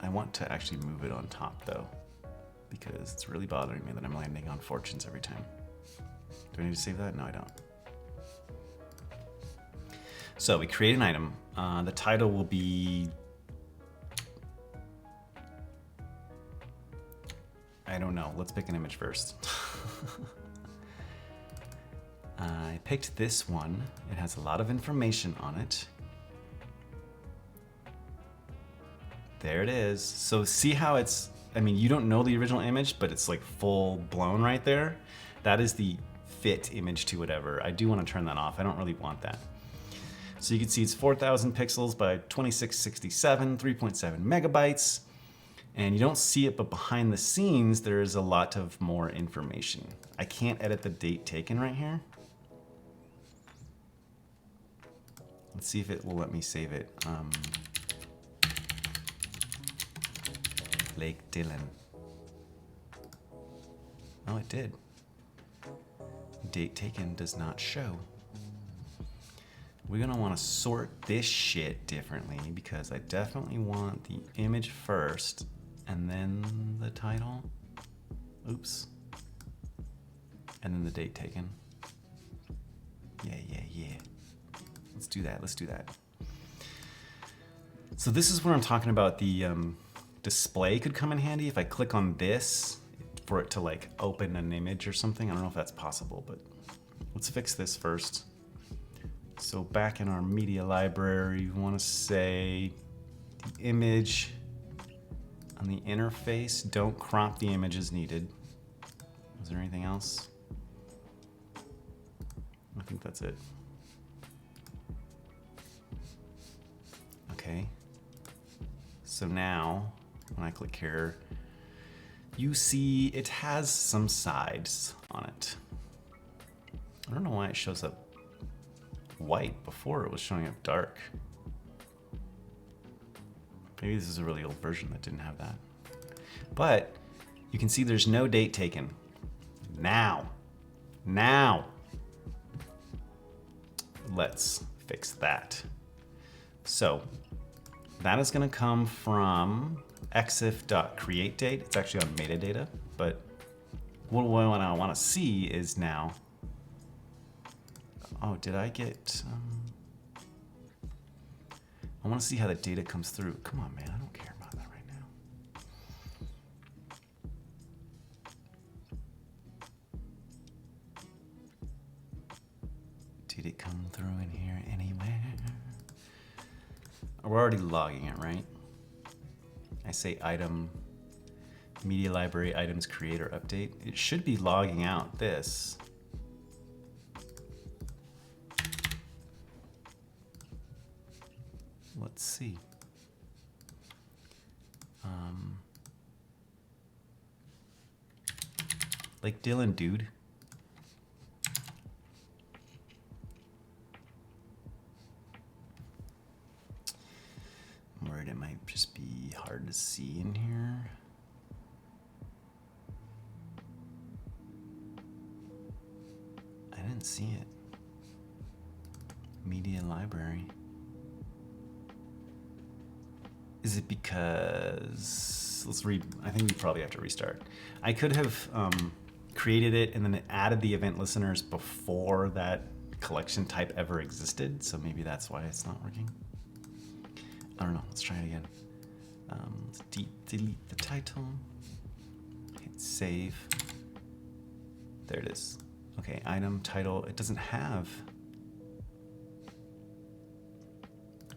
I want to actually move it on top though, because it's really bothering me that I'm landing on fortunes every time. Do I need to save that? No, I don't. So we create an item. The title will be, I don't know. Let's pick an image first. I picked this one. It has a lot of information on it. There it is. So see how it's, I mean, you don't know the original image, but it's like full blown right there. That is the fit image to whatever. I do want to turn that off. I don't really want that. So you can see it's 4,000 pixels by 2667, 3.7 megabytes. And you don't see it, but behind the scenes, there is a lot of more information. I can't edit the date taken right here. Let's see if it will let me save it. Lake Dillon. Oh, it did. Date taken does not show. We're gonna want to sort this shit differently because I definitely want the image first and then the title. Oops. And then the date taken. Yeah. Let's do that. So this is where I'm talking about the display could come in handy. If I click on this for it to like open an image or something. I don't know if that's possible, but let's fix this first. So back in our media library, we want to say the image on the interface, don't crop the image as needed. Is there anything else? I think that's it. Okay. So now when I click here, you see it has some sides on it. I don't know why it shows up white before it was showing up dark. Maybe this is a really old version that didn't have that. But you can see there's no date taken. Now. Let's fix that. So that is going to come from EXIF.createDate. It's actually on metadata, but what I want to see is now. Oh, did I get? I want to see how the data comes through. Come on, man. I don't care about that right now. Did it come through in here anywhere? We're already logging it, right? I say item, media library, items creator update. It should be logging out this. Let's see. Like Dylan Dude. I'm worried it might just be hard to see in here. I didn't see it. Media library. Is it because, let's read, I think we probably have to restart. I could have created it and then it added the event listeners before that collection type ever existed. So maybe that's why it's not working. I don't know, let's try it again. Let's delete the title, hit save. There it is. Okay, item, title, it doesn't have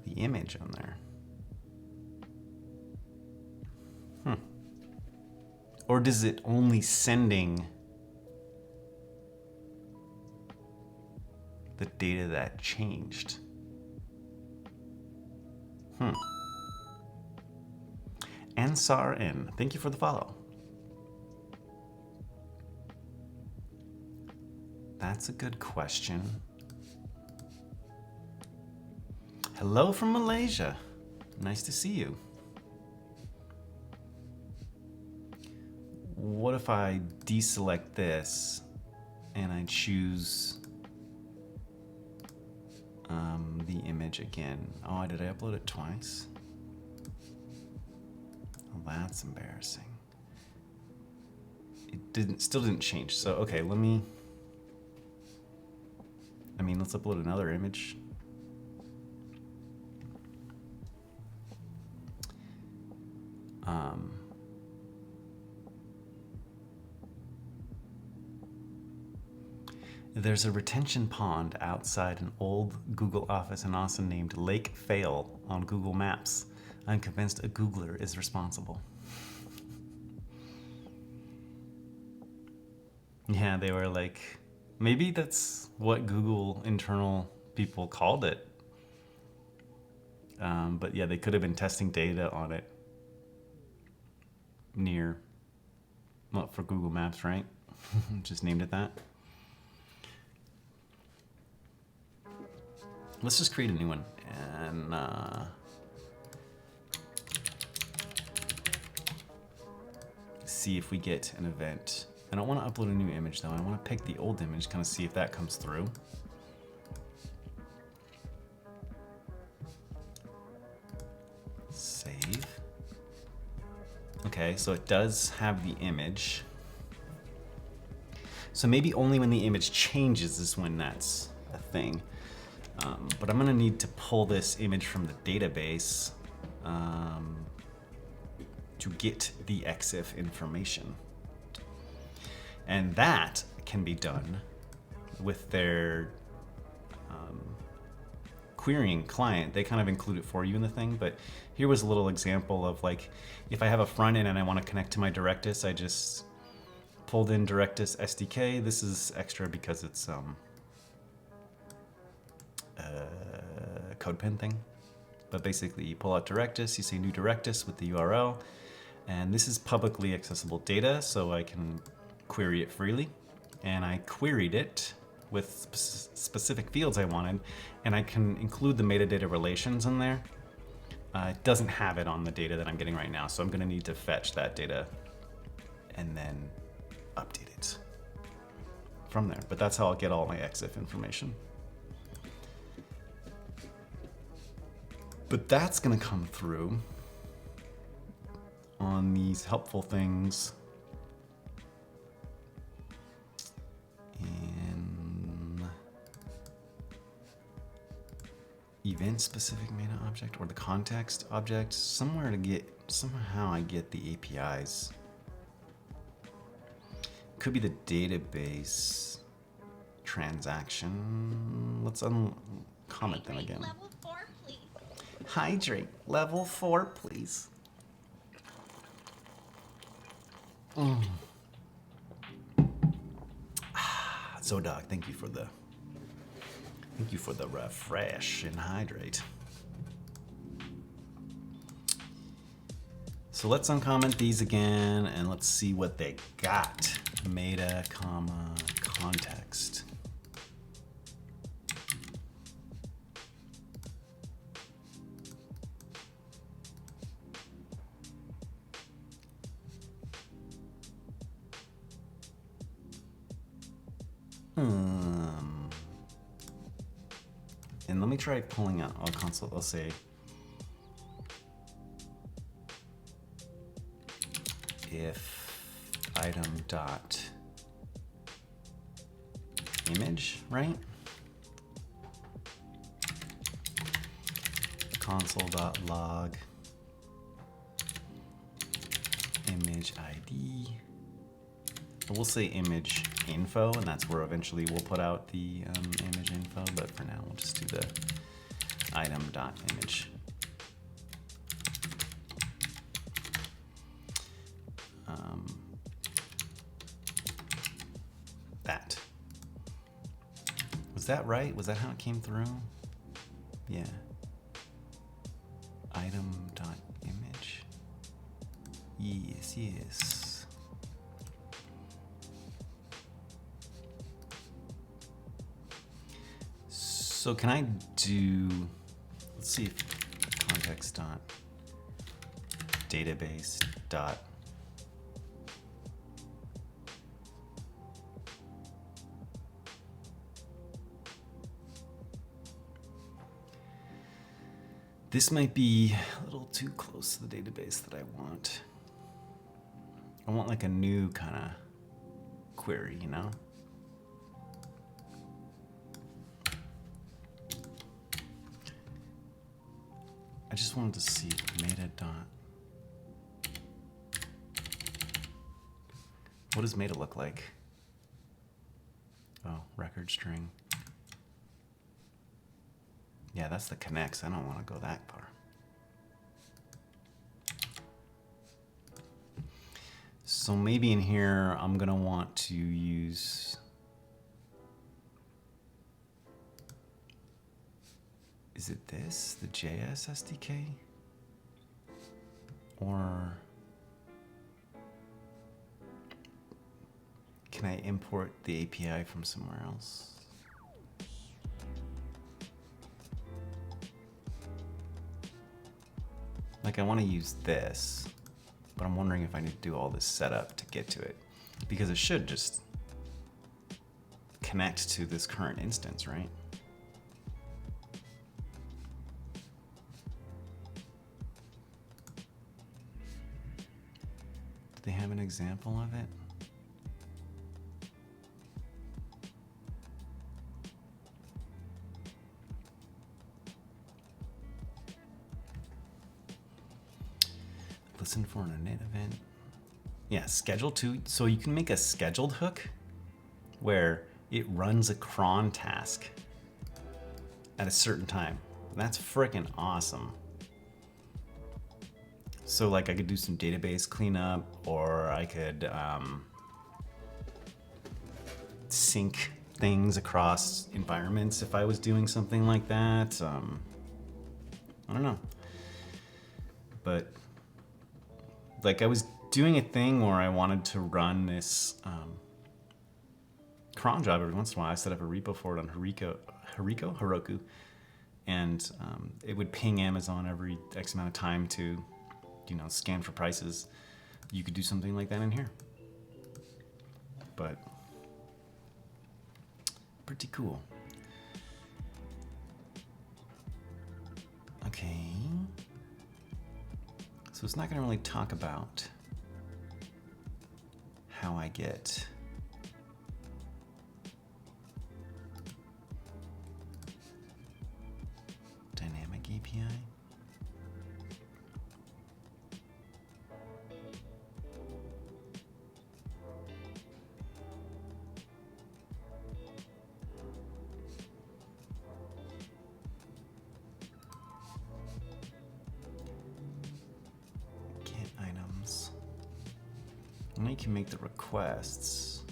the image on there. Or does it only sending the data that changed? Ansar N, thank you for the follow. That's a good question. Hello from Malaysia. Nice to see you. What if I deselect this and I choose the image again? Oh, did I upload it twice? Oh, that's embarrassing. It still didn't change. So, okay, let's upload another image. There's a retention pond outside an old Google office in Austin named Lake Fail on Google Maps. I'm convinced a Googler is responsible. Yeah, they were like, maybe that's what Google internal people called it. But yeah, they could have been testing data on it near, well, for Google Maps, right? Just named it that. Let's just create a new one and see if we get an event. I don't want to upload a new image though. I want to pick the old image, kind of see if that comes through. Save. Okay, so it does have the image. So maybe only when the image changes is when that's a thing. But I'm gonna need to pull this image from the database to get the EXIF information. And that can be done with their querying client. They kind of include it for you in the thing, but here was a little example of like, if I have a front end and I want to connect to my Directus, I just pulled in Directus SDK. This is extra because it's CodePen thing, but basically you pull out Directus, you say new Directus with the URL, and this is publicly accessible data, so I can query it freely. And I queried it with specific fields I wanted, and I can include the metadata relations in there. It doesn't have it on the data that I'm getting right now, so I'm gonna need to fetch that data and then update it from there. But that's how I'll get all my EXIF information. But that's gonna come through on these helpful things in event-specific meta object or the context object, somewhere to get, somehow I get the APIs. Could be the database transaction. Let's uncomment them again. Hydrate. Level 4, please. So, Doc, thank you for the refresh and hydrate. So let's uncomment these again and let's see what they got. Meta, comma, context. And let me try pulling out a console. I'll say if item dot image, right? Console dot log image ID. We'll say image info, and that's where eventually we'll put out the image info, but for now we'll just do the item dot image. That. Was that right? Was that how it came through? Yeah. Item dot image. Yes, yes. So can I do, let's see if context dot database dot this might be a little too close to the database that I want. I want like a new kind of query, you know? I just wanted to see meta dot. What does meta look like? Oh, record string. Yeah, that's the connects. I don't want to go that far. So maybe in here, I'm gonna want to use, is it this, the JS SDK? Or can I import the API from somewhere else? Like I want to use this, but I'm wondering if I need to do all this setup to get to it, because it should just connect to this current instance, right? Do they have an example of it? Listen for an init event. Yeah, schedule to. So you can make a scheduled hook where it runs a cron task at a certain time. That's freaking awesome. So like I could do some database cleanup, or I could sync things across environments if I was doing something like that. I don't know. But like I was doing a thing where I wanted to run this cron job every once in a while. I set up a repo for it on Heroku, and it would ping Amazon every X amount of time to, you know, scan for prices. You could do something like that in here, but pretty cool. Okay. So it's not going to really talk about how I get dynamic API. Now you can make the requests.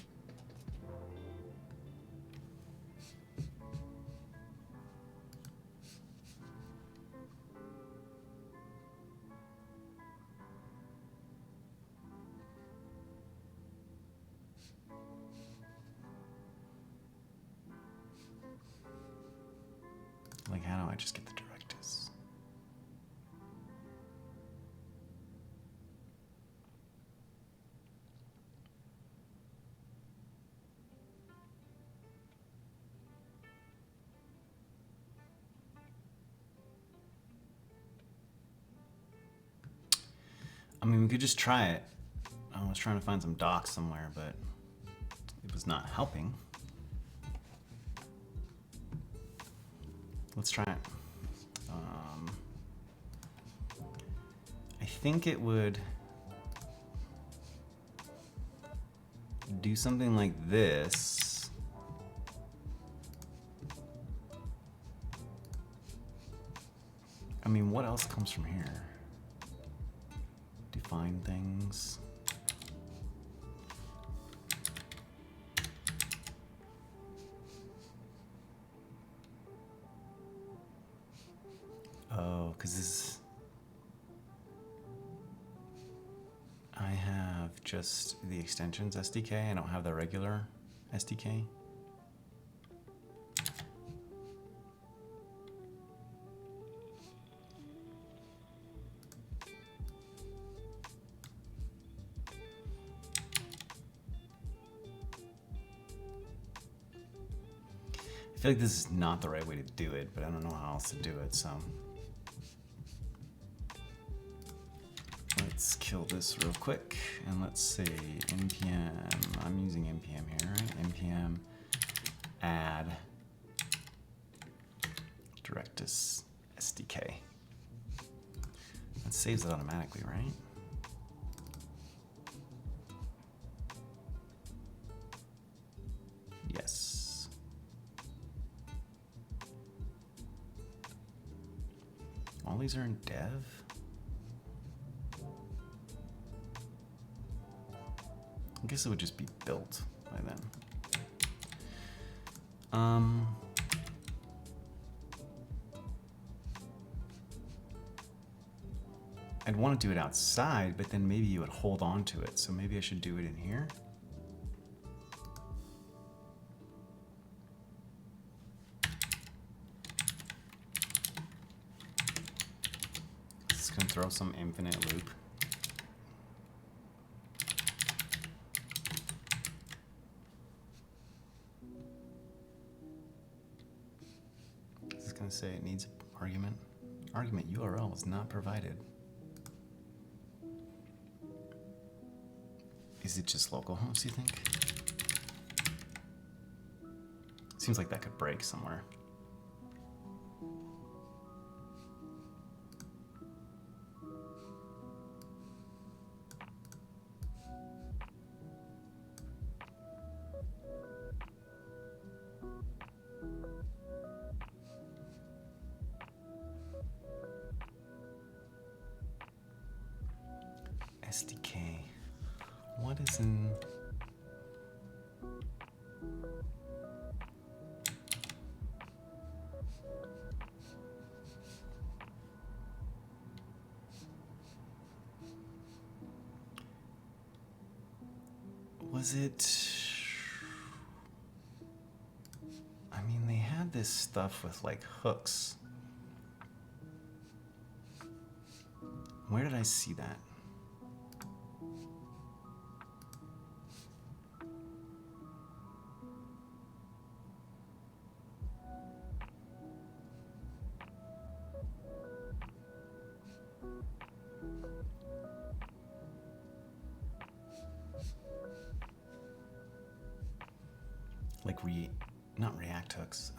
Like, how do I just get the Directus? I mean, we could just try it. I was trying to find some docs somewhere, but it was not helping. Let's try it. I think it would do something like this. I mean, what else comes from here? Define things. Oh, because this, I have just the extensions SDK. I don't have the regular SDK. I feel like this is not the right way to do it, but I don't know how else to do it, so. Let's kill this real quick, and let's say npm, I'm using npm here, right? npm add Directus SDK. That saves it automatically, right? Yes. All these are in dev? I guess it would just be built by then. I'd want to do it outside, but then maybe you would hold on to it. So maybe I should do it in here. It's going to throw some infinite loop. Going to say it needs argument. Argument URL is not provided. Is it just localhost, you think? Seems like that could break somewhere. SDK. What is in... Was it... I mean, they had this stuff with like hooks. Where did I see that? Like not React hooks.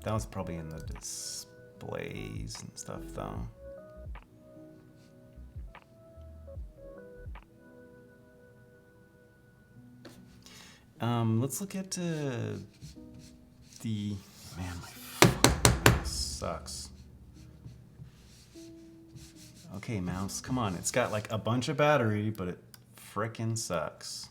That was probably in the displays and stuff though. Let's look at the, man, my mouse sucks. Okay, mouse, come on. It's got like a bunch of battery, but it frickin' sucks.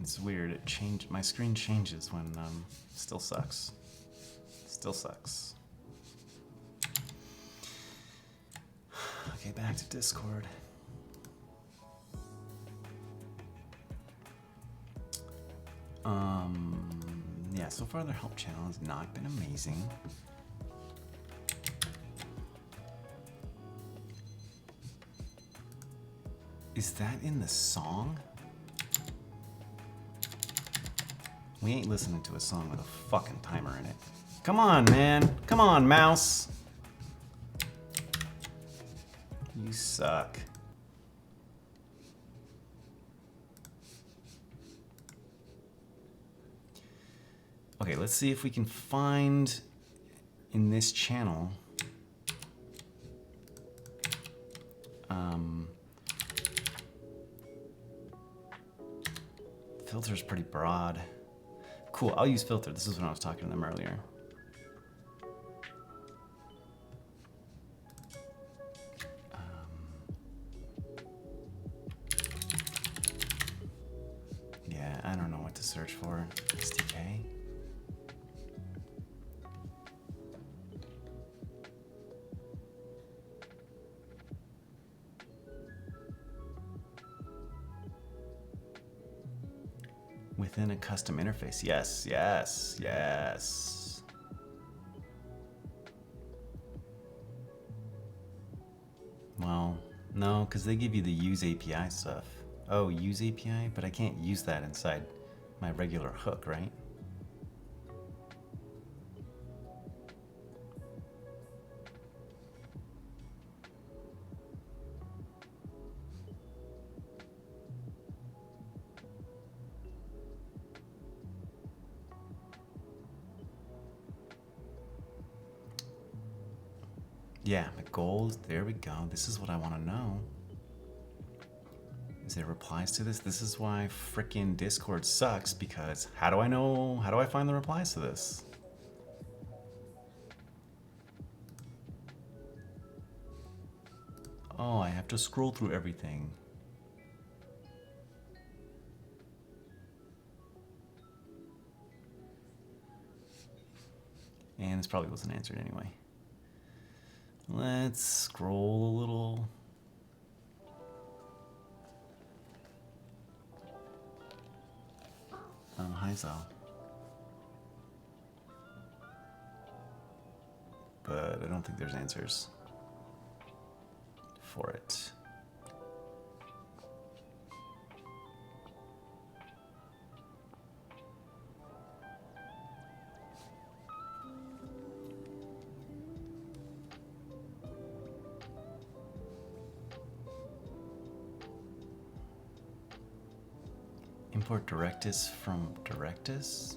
It's weird. It changed. My screen changes when still sucks. Still sucks. Okay, back to Discord. Yeah, so far their help channel has not been amazing. Is that in the song? We ain't listening to a song with a fucking timer in it. Come on, man. Come on, mouse. You suck. Okay, let's see if we can find in this channel filter's pretty broad. Cool, I'll use filter. This is when I was talking to them earlier. Yeah, I don't know what to search for. SDK? Within a custom interface. Yes, yes, yes. Well, no, because they give you the use API stuff. Oh, use API? But I can't use that inside my regular hook, right? Yeah, my goals, there we go. This is what I want to know. Is there replies to this? This is why frickin' Discord sucks, because how do I know, how do I find the replies to this? Oh, I have to scroll through everything. And this probably wasn't answered anyway. Let's scroll a little. Hi, Zal. But I don't think there's answers for it. Import Directus from Directus?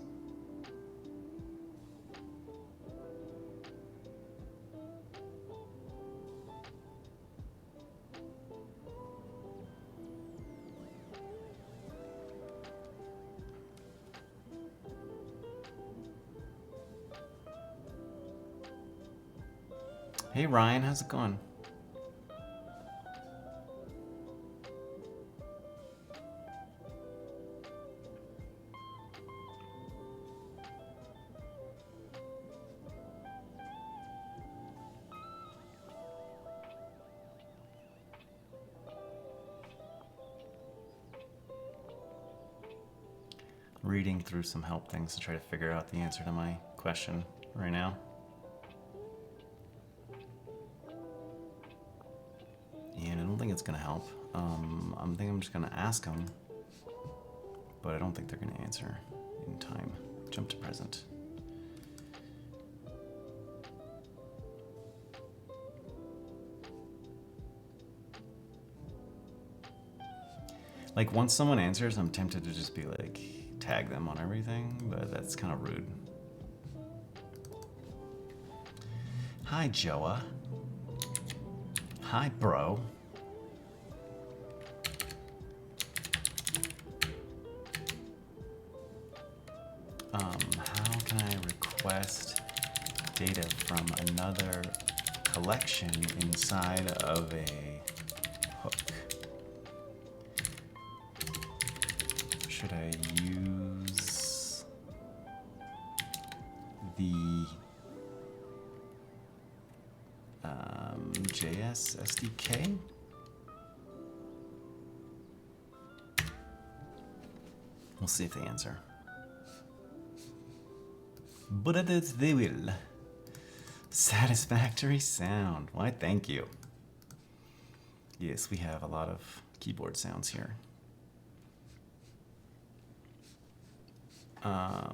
Hey Ryan, how's it going? Reading through some help things to try to figure out the answer to my question right now. And I don't think it's gonna help. I think I'm just gonna ask them, but I don't think they're gonna answer in time. Jump to present. Like once someone answers, I'm tempted to just be like, tag them on everything, but that's kind of rude. Hi, Joa. Hi, bro. How can I request data from another collection inside of a hook? Should I use the JS SDK? We'll see if they answer. But it is they will. Satisfactory sound. Why, thank you. Yes, we have a lot of keyboard sounds here. Oh,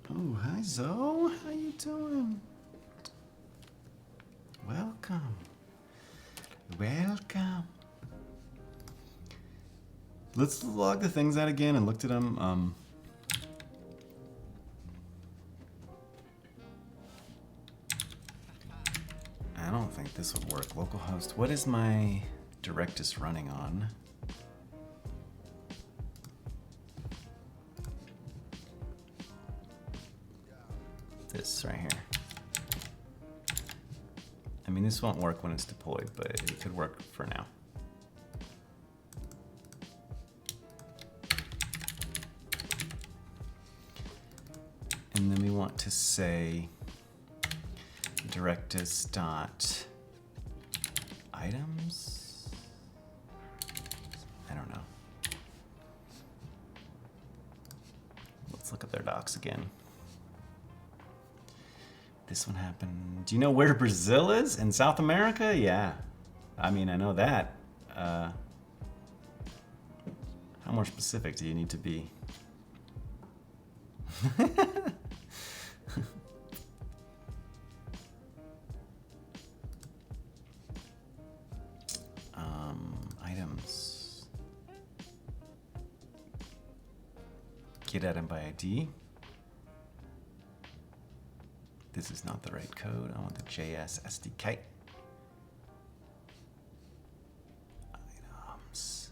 hi Zoe. How you doing? Welcome. Welcome. Let's log the things out again and looked at them. I don't think this would work. Localhost. What is my Directus running on? This right here. I mean, this won't work when it's deployed, but it could work for now. And then we want to say Directus dot items. I don't know. Let's look at their docs again. This one happened. Do you know where Brazil is? In South America? Yeah. I mean, I know that. How more specific do you need to be? Items. Get item by ID. This is not the right code. I want the JS SDK. Items.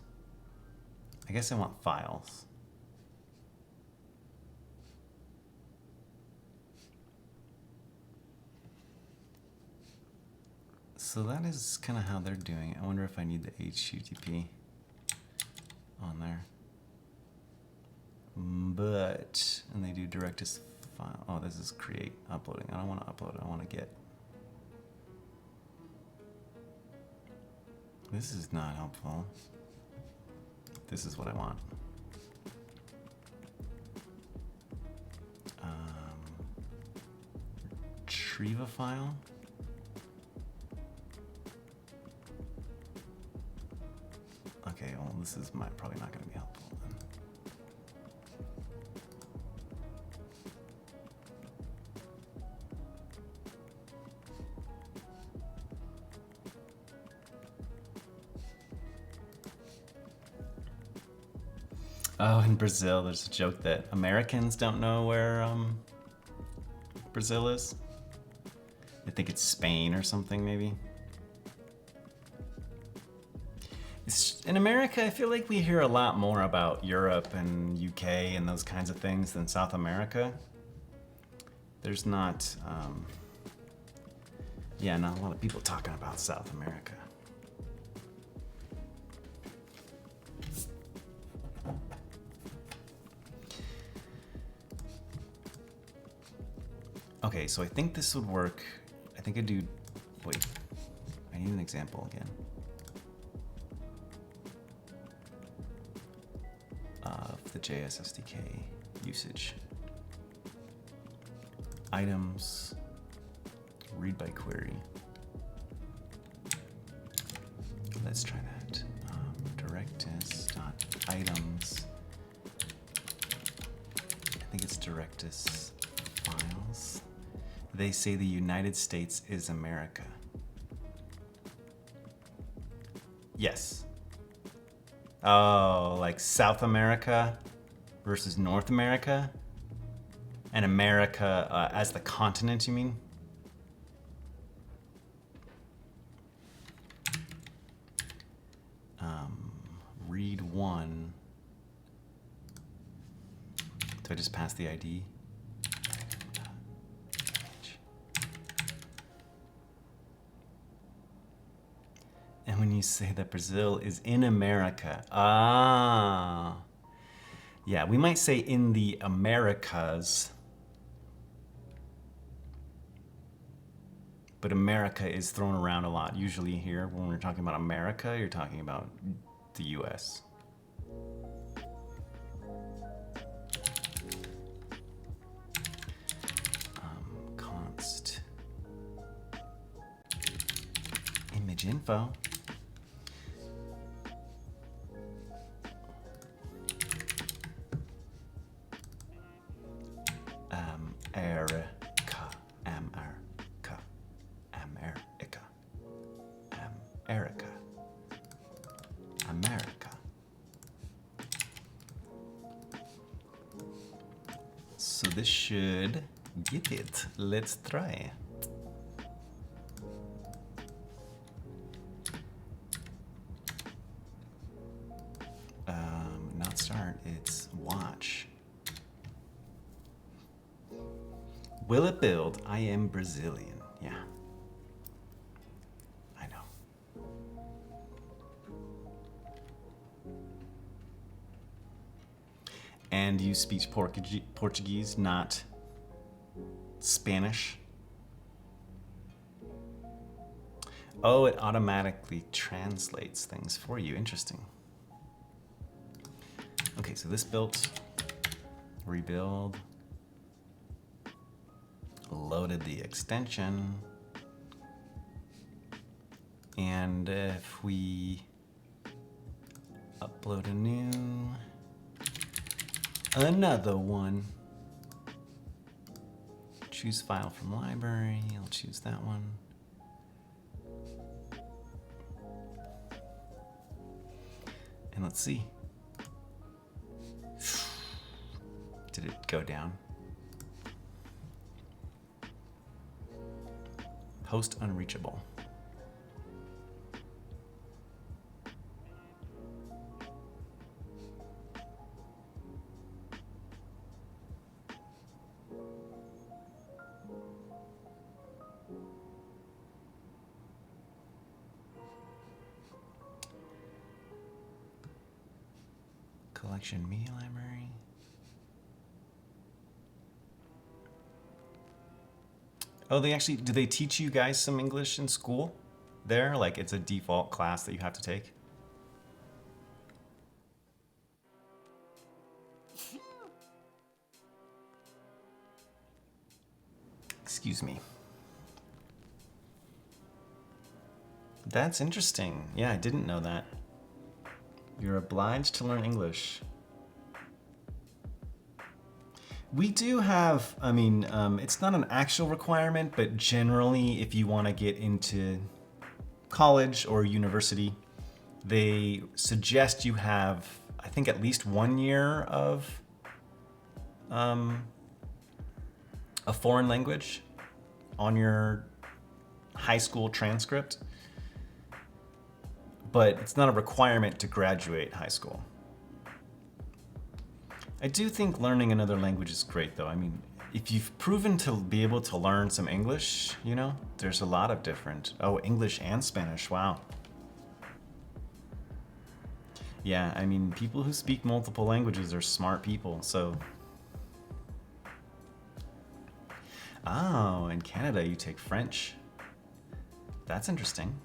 I guess I want files. So that is kind of how they're doing it. I wonder if I need the HTTP on there. But, and they do Directus file. Oh, this is create uploading. I don't want to upload. I want to get. This is not helpful. This is what I want. Retrieve a file. Okay, well, this is probably not going to be helpful then. Oh, in Brazil, there's a joke that Americans don't know where Brazil is. They think it's Spain or something, maybe. In America, I feel like we hear a lot more about Europe and UK and those kinds of things than South America. There's not, yeah, not a lot of people talking about South America. Okay, so I think this would work. I think I do, wait, I need an example again. Of the JS SDK usage. Items, read by query. Let's try that. Directus.items. I think it's Directus files. They say the United States is America. Yes. Oh, like South America versus North America? And America as the continent, you mean? Read one. Do I just pass the ID? And when you say that Brazil is in America, yeah, we might say in the Americas, but America is thrown around a lot. Usually here, when we're talking about America, you're talking about the US. Const image info. America. So this should get it. Let's try. Not start, it's watch. Will it build? I am Brazilian. Yeah. I know. And you speak Portuguese, not Spanish? Oh, it automatically translates things for you. Interesting. Okay, so this built, rebuild, loaded the extension, and if we upload another one, choose file from library, I'll choose that one. And let's see. Did it go down? Host unreachable. Collection media library. Oh, do they teach you guys some English in school there? Like it's a default class that you have to take? Excuse me. That's interesting. Yeah, I didn't know that. You're obliged to learn English. We do have, it's not an actual requirement, but generally if you want to get into college or university, they suggest you have, I think, at least 1 year of a foreign language on your high school transcript. But it's not a requirement to graduate high school. I do think learning another language is great, though. I mean, if you've proven to be able to learn some English, you know, there's a lot of different... Oh, English and Spanish, wow. Yeah, I mean, people who speak multiple languages are smart people, so... Oh, in Canada you take French. That's interesting.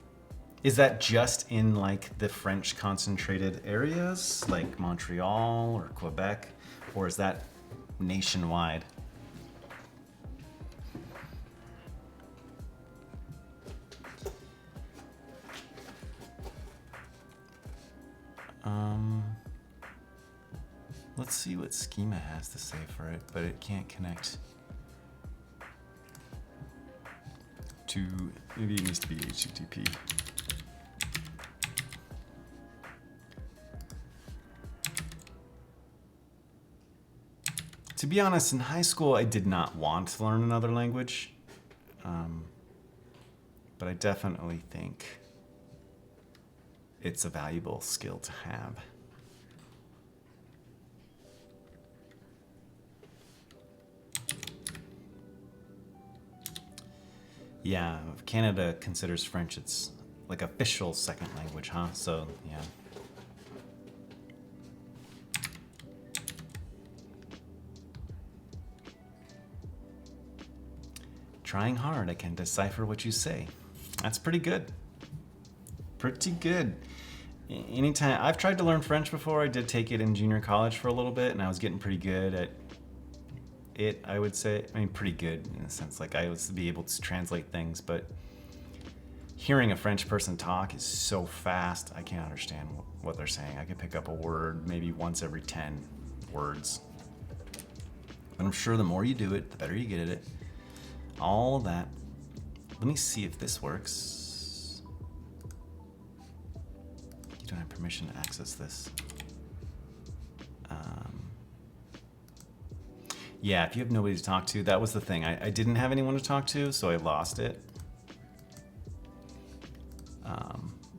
Is that just in like the French concentrated areas, like Montreal or Quebec, or is that nationwide? Let's see what Schema has to say for it, but it can't connect to, maybe it needs to be HTTP. To be honest, in high school, I did not want to learn another language, but I definitely think it's a valuable skill to have. Yeah, Canada considers French its like official second language, huh? So, yeah. Trying hard, I can decipher what you say. That's pretty good. Pretty good. Anytime I've tried to learn French before, I did take it in junior college for a little bit, and I was getting pretty good at it, I would say. I mean, pretty good in the sense like I was to be able to translate things, but hearing a French person talk is so fast, I can't understand what they're saying. I could pick up a word maybe once every 10 words. But I'm sure the more you do it, the better you get at it. All of that. Let me see if this works. You don't have permission to access this. Yeah, if you have nobody to talk to, that was the thing. I didn't have anyone to talk to, so I lost it.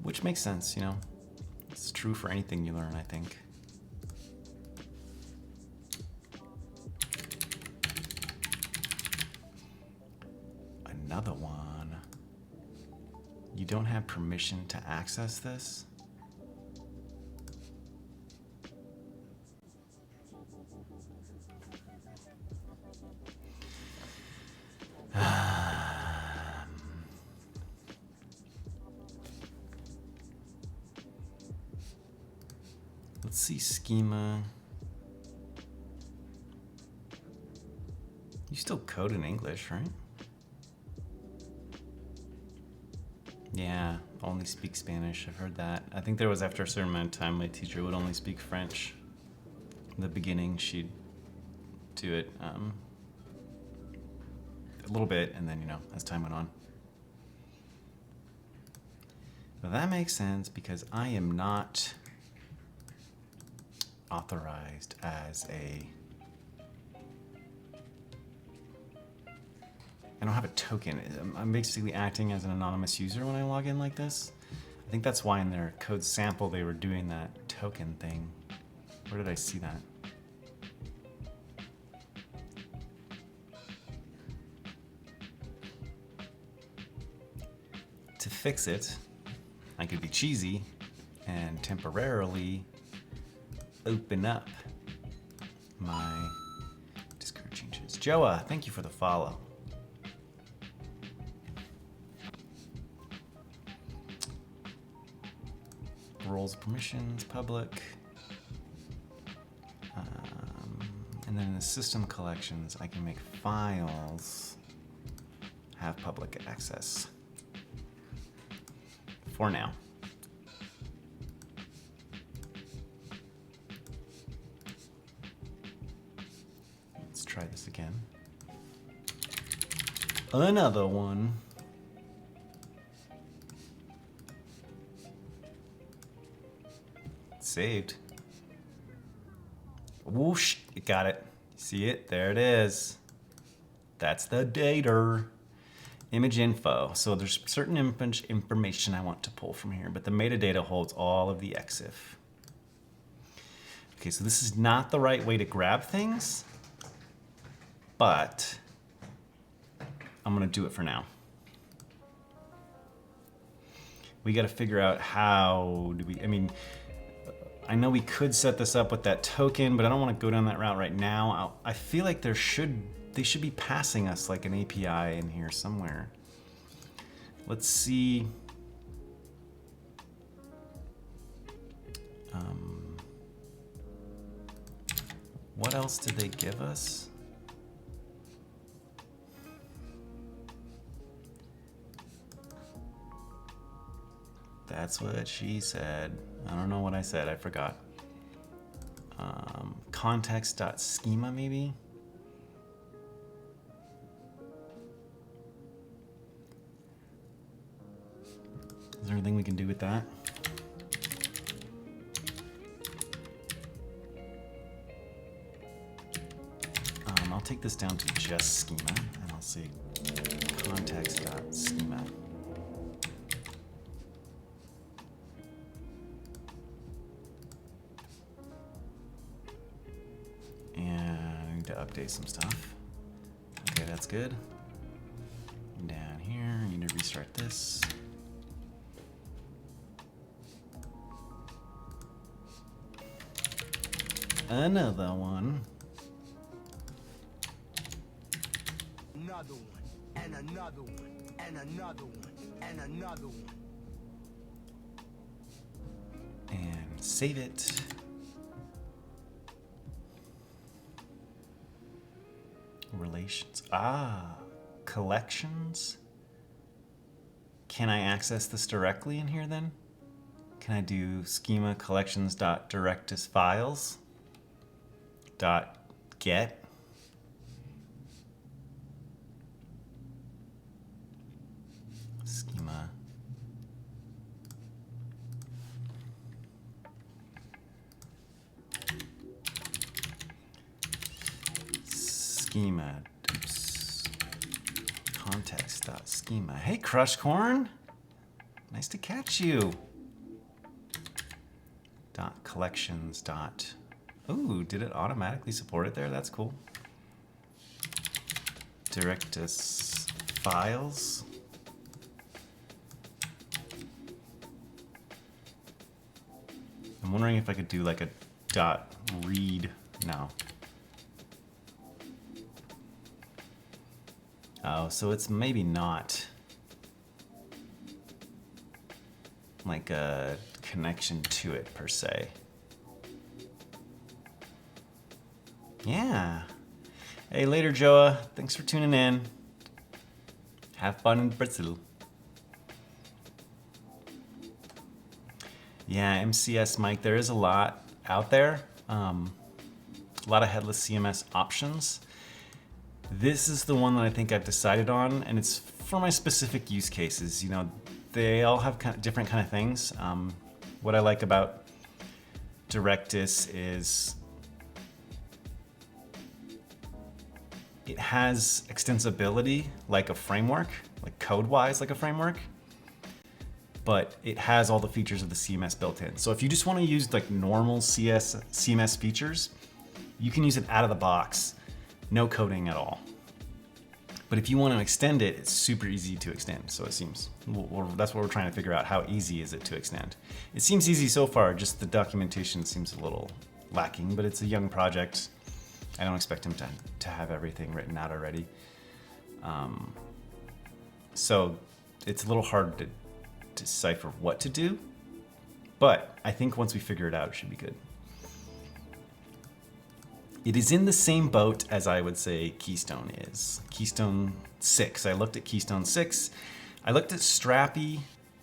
Which makes sense, you know. It's true for anything you learn, I think. Another one. You don't have permission to access this? Let's see schema. You still code in English, right? Yeah, only speak Spanish. I've heard that. I think there was after a certain amount of time, my teacher would only speak French. In the beginning, she'd do it a little bit, and then, you know, as time went on. But that makes sense because I am not authorized as a... I don't have a token. I'm basically acting as an anonymous user when I log in like this. I think that's why in their code sample they were doing that token thing. Where did I see that? To fix it, I could be cheesy and temporarily open up my Discord changes. Joa, thank you for the follow. Roles, permissions, public. And then in the system collections, I can make files have public access. For now. Let's try this again. Another one. Saved. Whoosh, it got it. See it? There it is. That's the data. Image info. So there's certain image information I want to pull from here, but the metadata holds all of the EXIF. Okay, so this is not the right way to grab things, but I'm gonna do it for now. We gotta figure out how do we, I mean, I know we could set this up with that token, but I don't want to go down that route right now. I feel like they should be passing us like an API in here somewhere. Let's see. What else did they give us? That's what she said. I don't know what I said, I forgot. Context.schema maybe? Is there anything we can do with that? I'll take this down to just schema, and I'll say context.schema. And I need to update some stuff. Okay, that's good. Down here. restart this. Another one. Another one, and another one, and another one, and another one. And save it. Relations. Ah, collections. Can I access this directly in here then? Can I do schema collections.directus files dot get? Schema. Schema. Oops. Context.schema. Hey, Crush Corn. Nice to catch you. Dot collections dot. Ooh, did it automatically support it there? That's cool. Directus files. I'm wondering if I could do like a dot read. No. Oh, so it's maybe not like a connection to it per se. Yeah. Hey, later, Joa. Thanks for tuning in. Have fun in Brazil. Yeah, MCS, Mike, there is a lot out there. A lot of headless CMS options. This is the one that I think I've decided on, and it's for my specific use cases. You know, they all have kind of different kind of things. What I like about Directus is it has extensibility like a framework, like code-wise like a framework, but it has all the features of the CMS built in. So if you just want to use like normal CMS features, you can use it out of the box, no coding at all. But if you want to extend it, it's super easy to extend. So it seems, that's what we're trying to figure out. How easy is it to extend? It seems easy so far, just the documentation seems a little lacking, but it's a young project. I don't expect him to have everything written out already. So it's a little hard to decipher what to do, but I think once we figure it out, it should be good. It is in the same boat as I would say Keystone is. Keystone 6. I looked at Keystone 6. I looked at Strappy.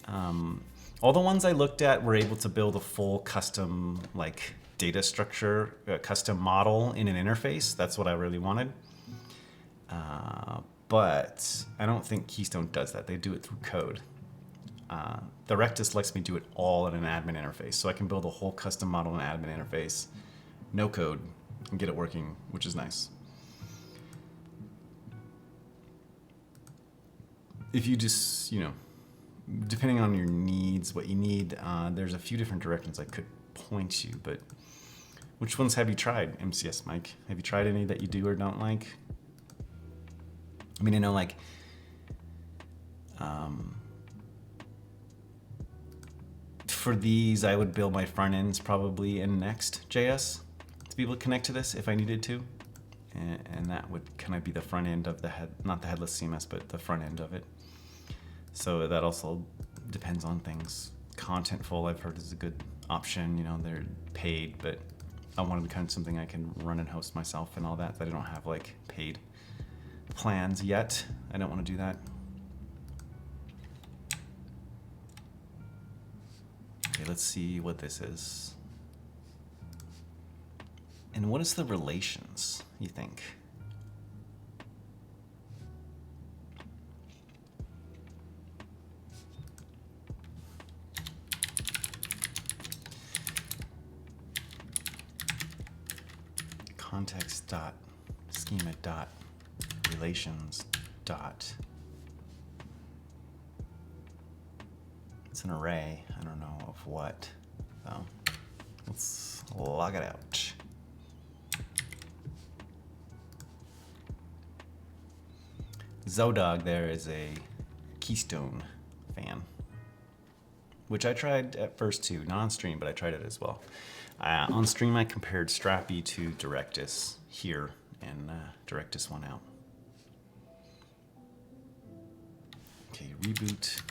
All the ones I looked at were able to build a full custom like data structure, custom model in an interface. That's what I really wanted. But I don't think Keystone does that. They do it through code. Directus lets me do it all in an admin interface. So I can build a whole custom model in an admin interface, no code, and get it working, which is nice. If you just, you know, depending on your needs, what you need, there's a few different directions I could point you, but which ones have you tried, MCS Mike? Have you tried any that you do or don't like? I mean, I know like, for these, I would build my front ends probably in Next.js to be able to connect to this if I needed to. And that would kind of be the front end of the not the headless CMS, but the front end of it. So that also depends on things. Contentful, I've heard, is a good option. You know, they're paid, but I wanted kind of something I can run and host myself and all that, that I don't have like paid plans yet. I don't want to do that. Okay, let's see what this is. And what is the relations, you think? Context dot schema dot relations dot. It's an array. I don't know of what. So let's log it out. Zodog there is a Keystone fan, which I tried at first too, not on stream, but I tried it as well. On stream, I compared Strappy to Directus here, and Directus won out. Okay, reboot.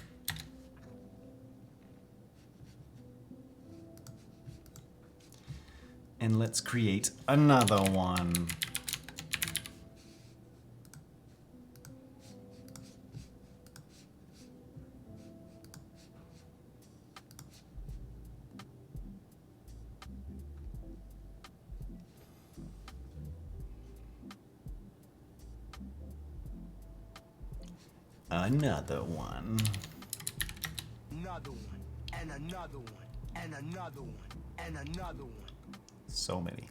And let's create another one. Another one. Another one, and another one, and another one, and another one. So many.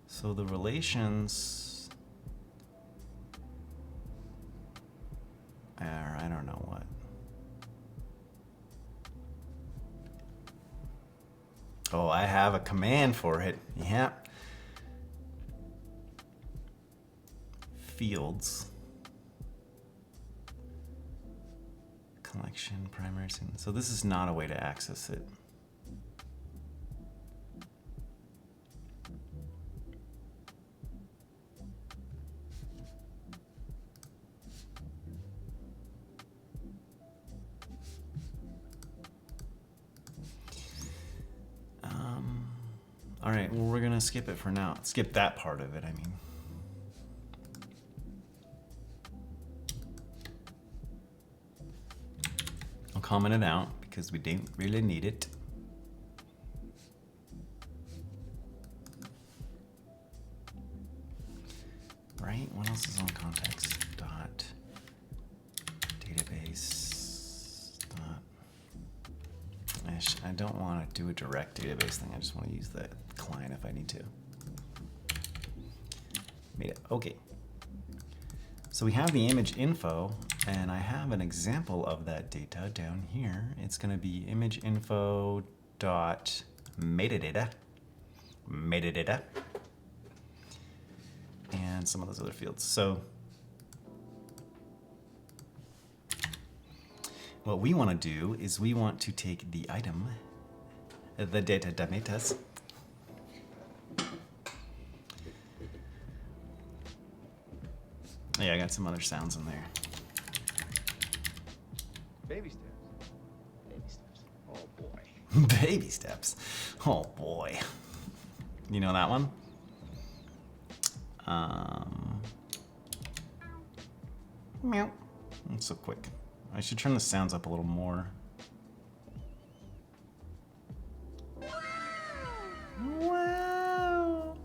So the relations are, I don't know what. Oh, I have a command for it. Yep. Fields. Collection, primary. So this is not a way to access it. All right, well, we're gonna skip it for now. Skip that part of it, I mean. I'll comment it out because we don't really need it. Right, what else is on context? Dot database dot. I don't want to do a direct database thing. I just want to use the client if I need to. Made it. Okay. So we have the image info, and I have an example of that data down here. It's going to be image info dot metadata, and some of those other fields. So what we want to do is we want to take the item, the data metas, yeah, I got some other sounds in there. Baby steps. Baby steps. Oh boy. Baby steps. Oh boy. You know that one? Meow. That's so quick. I should turn the sounds up a little more. Wow.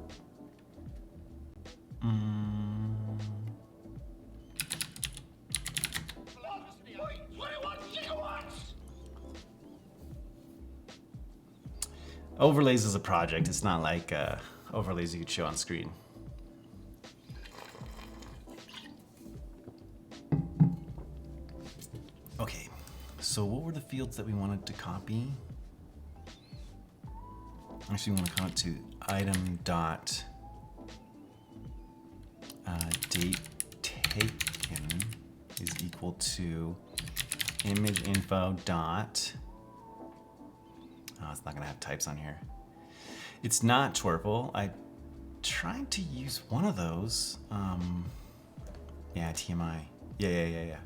Overlays is a project. It's not like overlays you could show on screen. Okay, so what were the fields that we wanted to copy? Actually, we want to come to item dot date taken is equal to image info dot. Oh, it's not gonna have types on here. It's not twerple. I tried to use one of those. Yeah, TMI. Yeah.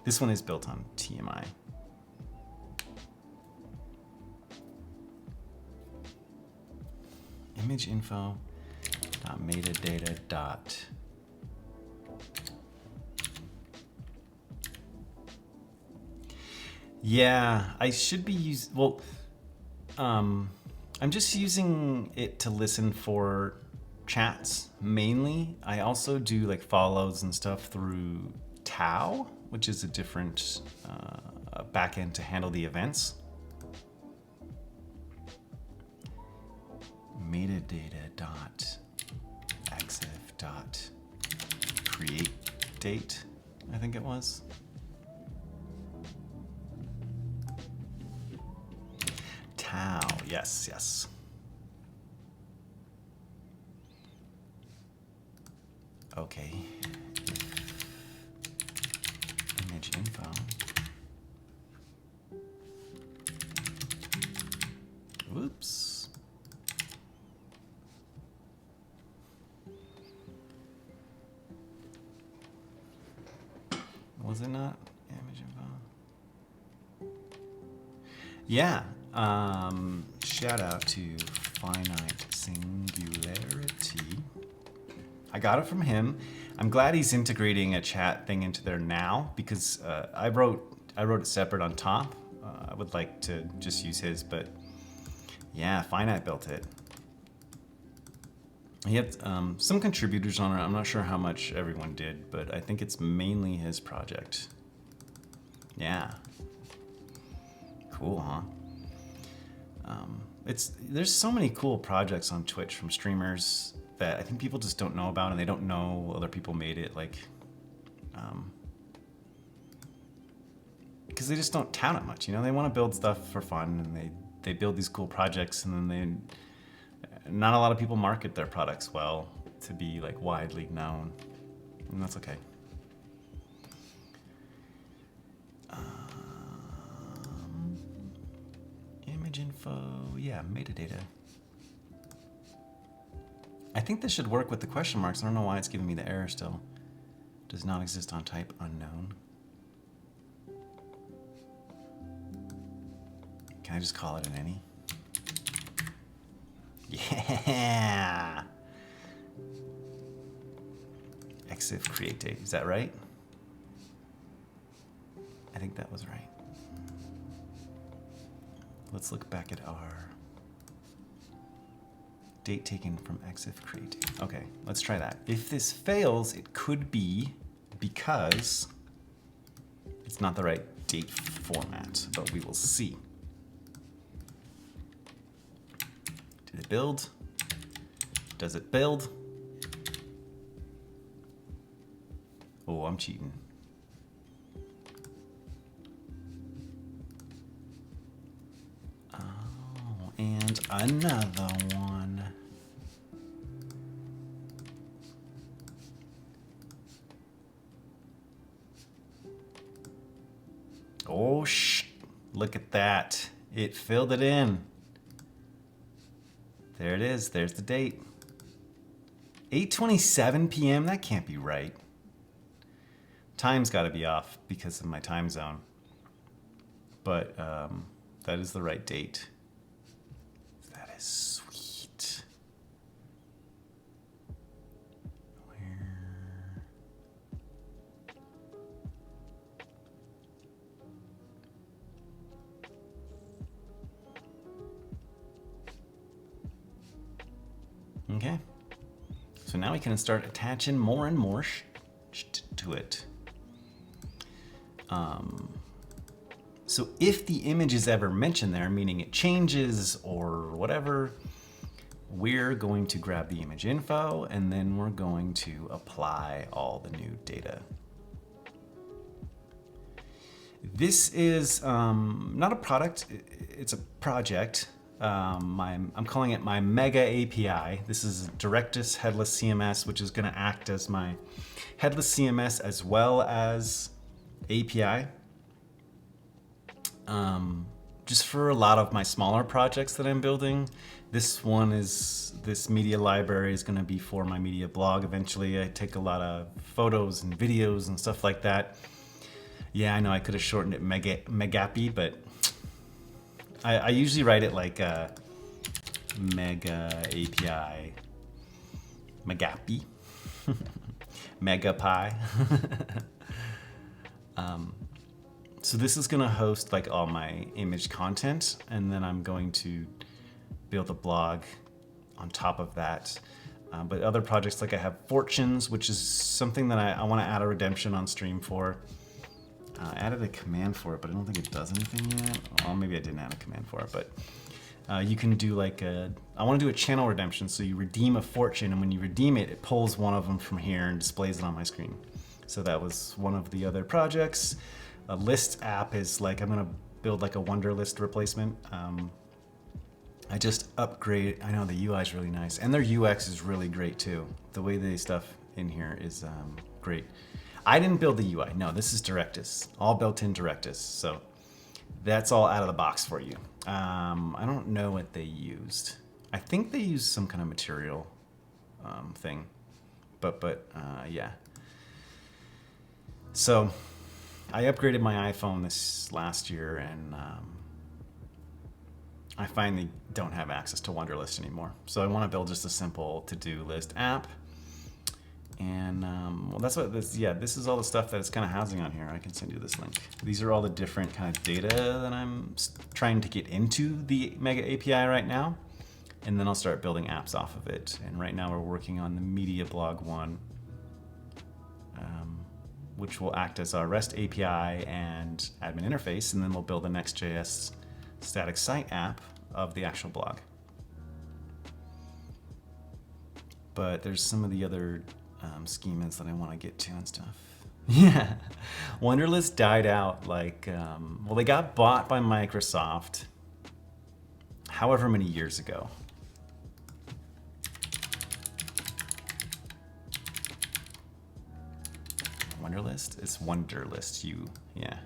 This one is built on TMI. Image info dot metadata dot. Yeah, I should be using, well, I'm just using it to listen for chats mainly. I also do like follows and stuff through Tau, which is a different backend to handle the events. Metadata dot EXIF dot create date, I think it was. Tau, yes. Okay, image info. Whoops. Was it not image info? Yeah. Shout out to Finite Singularity. I got it from him. I'm glad he's integrating a chat thing into there now because I wrote it separate on top. I would like to just use his, but yeah, Finite built it. He had some contributors on it. I'm not sure how much everyone did, but I think it's mainly his project. Yeah. Cool, huh? There's so many cool projects on Twitch from streamers that I think people just don't know about, and they don't know other people made it, like, because they just don't tout it much, you know? They want to build stuff for fun, and they build these cool projects, and then not a lot of people market their products well to be like widely known, and that's okay. Image info, yeah, metadata. I think this should work with the question marks. I don't know why it's giving me the error still. Does not exist on type unknown. Can I just call it an any? Yeah! EXIF create date, is that right? I think that was right. Let's look back at our date taken from EXIF create date. Okay, let's try that. If this fails, it could be because it's not the right date format, but we will see. Did it build? Does it build? Oh, I'm cheating. Oh, and another one. Oh, look at that. It filled it in. There it is. There's the date. 8:27 p.m. That can't be right. Time's got to be off because of my time zone. But that is the right date. That is sweet. Where? Okay. So now we can start attaching more and more to it. So if the image is ever mentioned there, meaning it changes or whatever, we're going to grab the image info and then we're going to apply all the new data. This is not a product, it's a project. I'm calling it my Mega API. This is Directus Headless CMS, which is going to act as my headless CMS as well as API. Just for a lot of my smaller projects that I'm building. This media library is going to be for my media blog eventually. I take a lot of photos and videos and stuff like that. Yeah, I know I could have shortened it Megapi, but I usually write it like Mega API, Megapi, Megapi. So this is gonna host like all my image content, and then I'm going to build a blog on top of that. But other projects, like I have Fortunes, which is something that I want to add a redemption on stream for. I added a command for it, but I don't think it does anything yet. Well, maybe I didn't add a command for it, but you can do like I want to do a channel redemption. So you redeem a fortune, and when you redeem it, it pulls one of them from here and displays it on my screen. So that was one of the other projects. A list app is like, I'm gonna build like a Wunderlist replacement. I just upgrade, I know the UI is really nice, and their UX is really great too. The way they stuff in here is great. I didn't build the UI. No, this is Directus, all built in Directus. So that's all out of the box for you. I don't know what they used. I think they used some kind of material thing, but yeah. So I upgraded my iPhone this last year, and I finally don't have access to Wunderlist anymore. So I want to build just a simple to-do list app. And well, that's what this, yeah, this is all the stuff that it's kind of housing on here. I can send you this link. These are all the different kind of data that I'm trying to get into the Mega API right now. And then I'll start building apps off of it. And right now we're working on the media blog one, which will act as our REST API and admin interface. And then we'll build a Next.js static site app of the actual blog. But there's some of the other schemas that I want to get to and stuff. Yeah, Wunderlist died out like, well, they got bought by Microsoft however many years ago. Wunderlist? It's Wunderlist, yeah.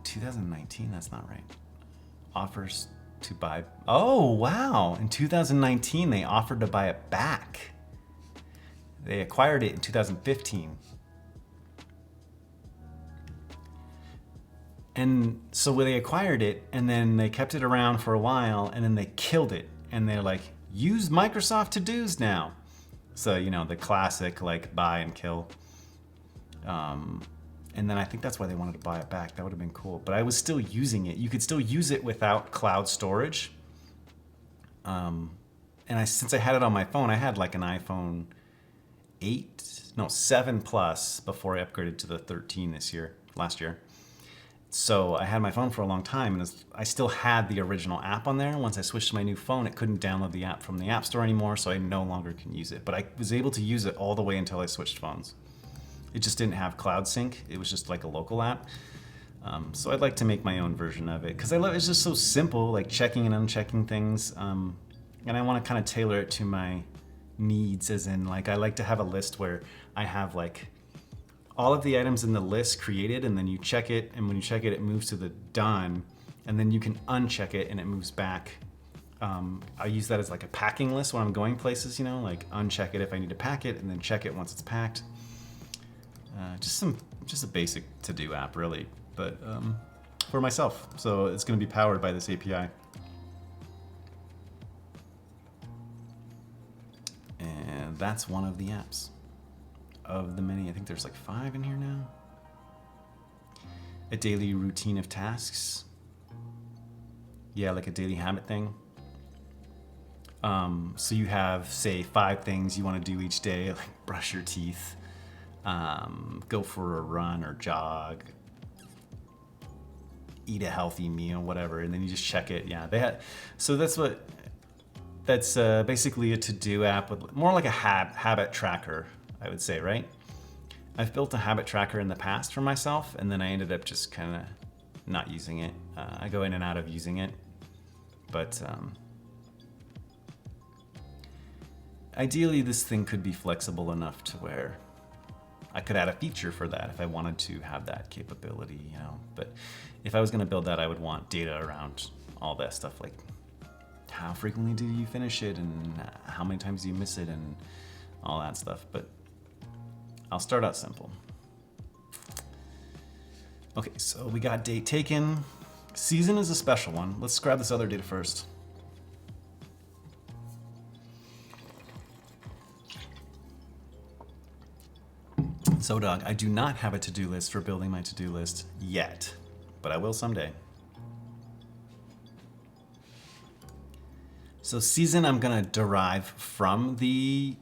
2019, that's not right. Offers to buy, oh wow, in 2019 they offered to buy it back. They acquired it in 2015. And so when they acquired it, and then they kept it around for a while, and then they killed it. And they're like, use Microsoft to-dos now. So, you know, the classic like buy and kill. And then I think that's why they wanted to buy it back. That would have been cool. But I was still using it. You could still use it without cloud storage. And since I had it on my phone, I had like an iPhone 7 Plus before I upgraded to the 13 last year. So I had my phone for a long time, and I still had the original app on there. Once I switched to my new phone, it couldn't download the app from the App Store anymore, so I no longer can use it. But I was able to use it all the way until I switched phones. It just didn't have cloud sync. It was just like a local app. So I'd like to make my own version of it because I love it's just so simple, like checking and unchecking things. And I want to kind of tailor it to my needs, as in like I like to have a list where I have like all of the items in the list created, and then you check it, and when you check it, it moves to the done, and then you can uncheck it and it moves back. I use that as like a packing list when I'm going places, you know, like uncheck it if I need to pack it, and then check it once it's packed. Just a basic to-do app, really, but for myself. So it's going to be powered by this API. And that's one of the apps of the many. I think there's like 5 in here now. A daily routine of tasks. Yeah, like a daily habit thing. So you have, say, 5 things you want to do each day, like brush your teeth, go for a run or jog, eat a healthy meal, whatever, and then you just check it. Yeah, so that's basically a to-do app with more like a habit tracker, I would say, right? I've built a habit tracker in the past for myself, and then I ended up just kind of not using it. I go in and out of using it, but ideally this thing could be flexible enough to where I could add a feature for that if I wanted to have that capability, you know. But if I was going to build that, I would want data around all that stuff, like how frequently do you finish it, and how many times do you miss it, and all that stuff. But I'll start out simple. Okay, so we got date taken. Season is a special one. Let's grab this other data first. So Doug, I do not have a to-do list for building my to-do list yet, but I will someday. So season I'm gonna derive from the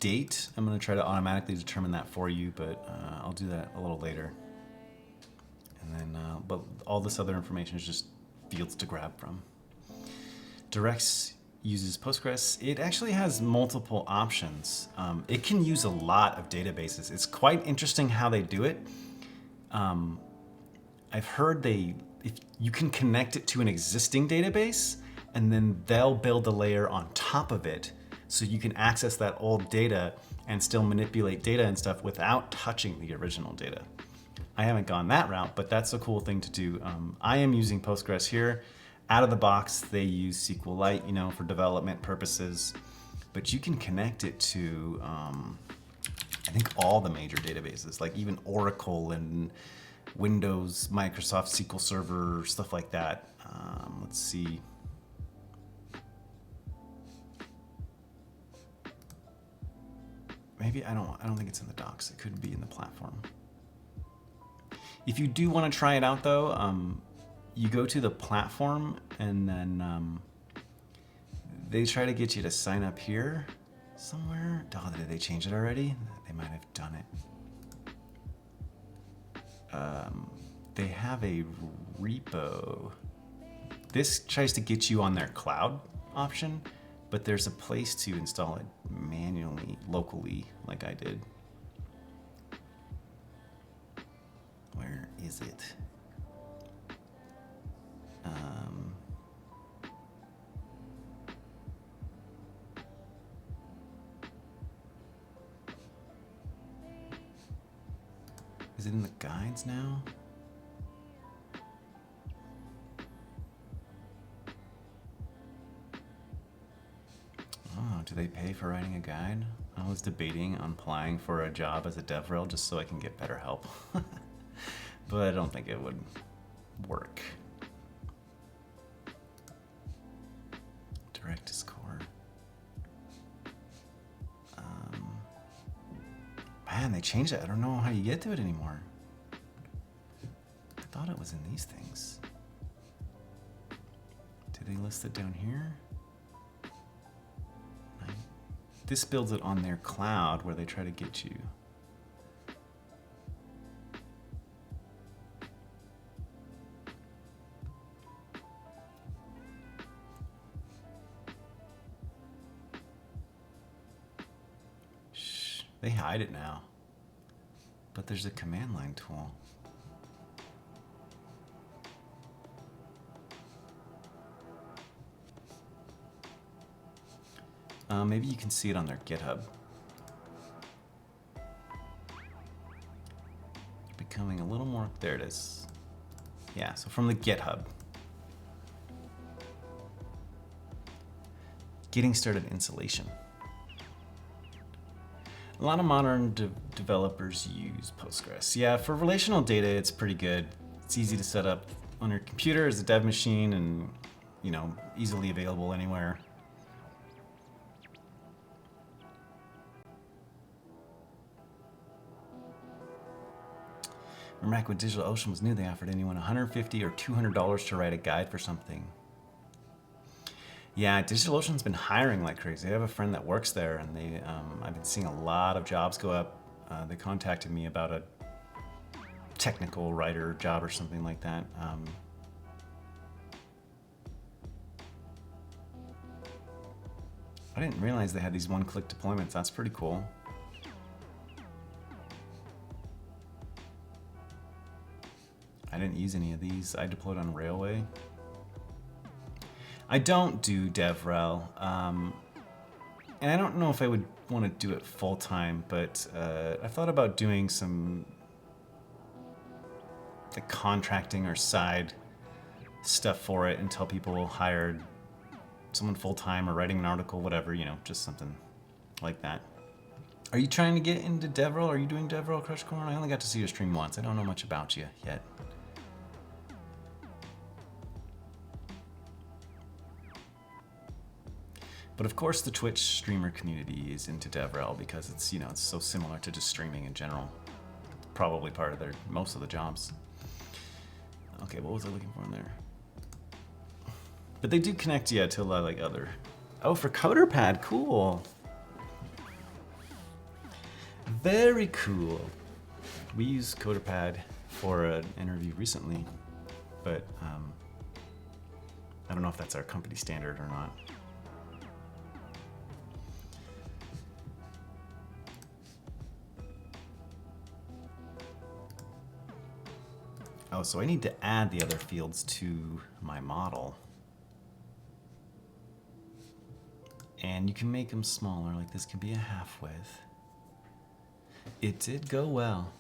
date. I'm gonna try to automatically determine that for you, but I'll do that a little later. And then, but all this other information is just fields to grab from. Directs uses Postgres. It actually has multiple options. It can use a lot of databases. It's quite interesting how they do it. I've heard if you can connect it to an existing database, and then they'll build a layer on top of it So you can access that old data and still manipulate data and stuff without touching the original data. I haven't gone that route, but that's a cool thing to do. I am using Postgres here. Out of the box, they use SQLite, you know, for development purposes, but you can connect it to, I think all the major databases, like even Oracle and Windows, Microsoft SQL Server, stuff like that. Let's see. Maybe I don't think it's in the docs. It could be in the platform. If you do want to try it out though, you go to the platform and then they try to get you to sign up here somewhere. Oh, did they change it already? They might have done it. They have a repo. This tries to get you on their cloud option, but there's a place to install it manually, locally, like I did. Where is it? Is it in the guides now? Oh, do they pay for writing a guide? I was debating on applying for a job as a DevRel just so I can get better help. But I don't think it would work. Directus core. Man, they changed it. I don't know how you get to it anymore. I thought it was in these things. Did they list it down here? This builds it on their cloud where they try to get you. Shh, they hide it now. But there's a command line tool. Maybe you can see it on their GitHub. Becoming a little more, there it is. Yeah, so from the GitHub. Getting started installation. A lot of modern developers use Postgres. Yeah, for relational data, it's pretty good. It's easy to set up on your computer as a dev machine and, you know, easily available anywhere. Remember back when DigitalOcean was new, they offered anyone $150 or $200 to write a guide for something. Yeah, DigitalOcean's been hiring like crazy. I have a friend that works there, and they I've been seeing a lot of jobs go up. They contacted me about a technical writer job or something like that. I didn't realize they had these one-click deployments. That's pretty cool. I didn't use any of these. I deployed on Railway. I don't do DevRel, and I don't know if I would want to do it full-time, but I thought about doing some like contracting or side stuff for it until people hired someone full-time or writing an article, whatever, you know, just something like that. Are you trying to get into DevRel? Are you doing DevRel, Crush Corn? I only got to see your stream once. I don't know much about you yet. But of course, the Twitch streamer community is into DevRel because it's, you know, it's so similar to just streaming in general. Probably part of most of the jobs. Okay, what was I looking for in there? But they do connect, yeah, to a lot of like other. Oh, for CoderPad, cool. Very cool. We used CoderPad for an interview recently, but I don't know if that's our company standard or not. Oh, so I need to add the other fields to my model. And you can make them smaller, like this could be a half width. It did go well.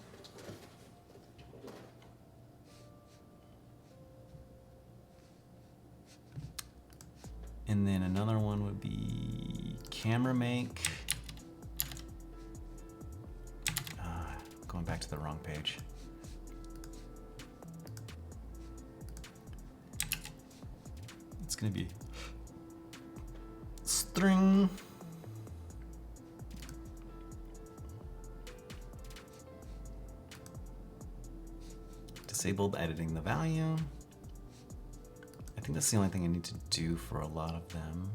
And then another one would be camera make. Going back to the wrong page. It's gonna be string. Disabled editing the value. I think that's the only thing I need to do for a lot of them.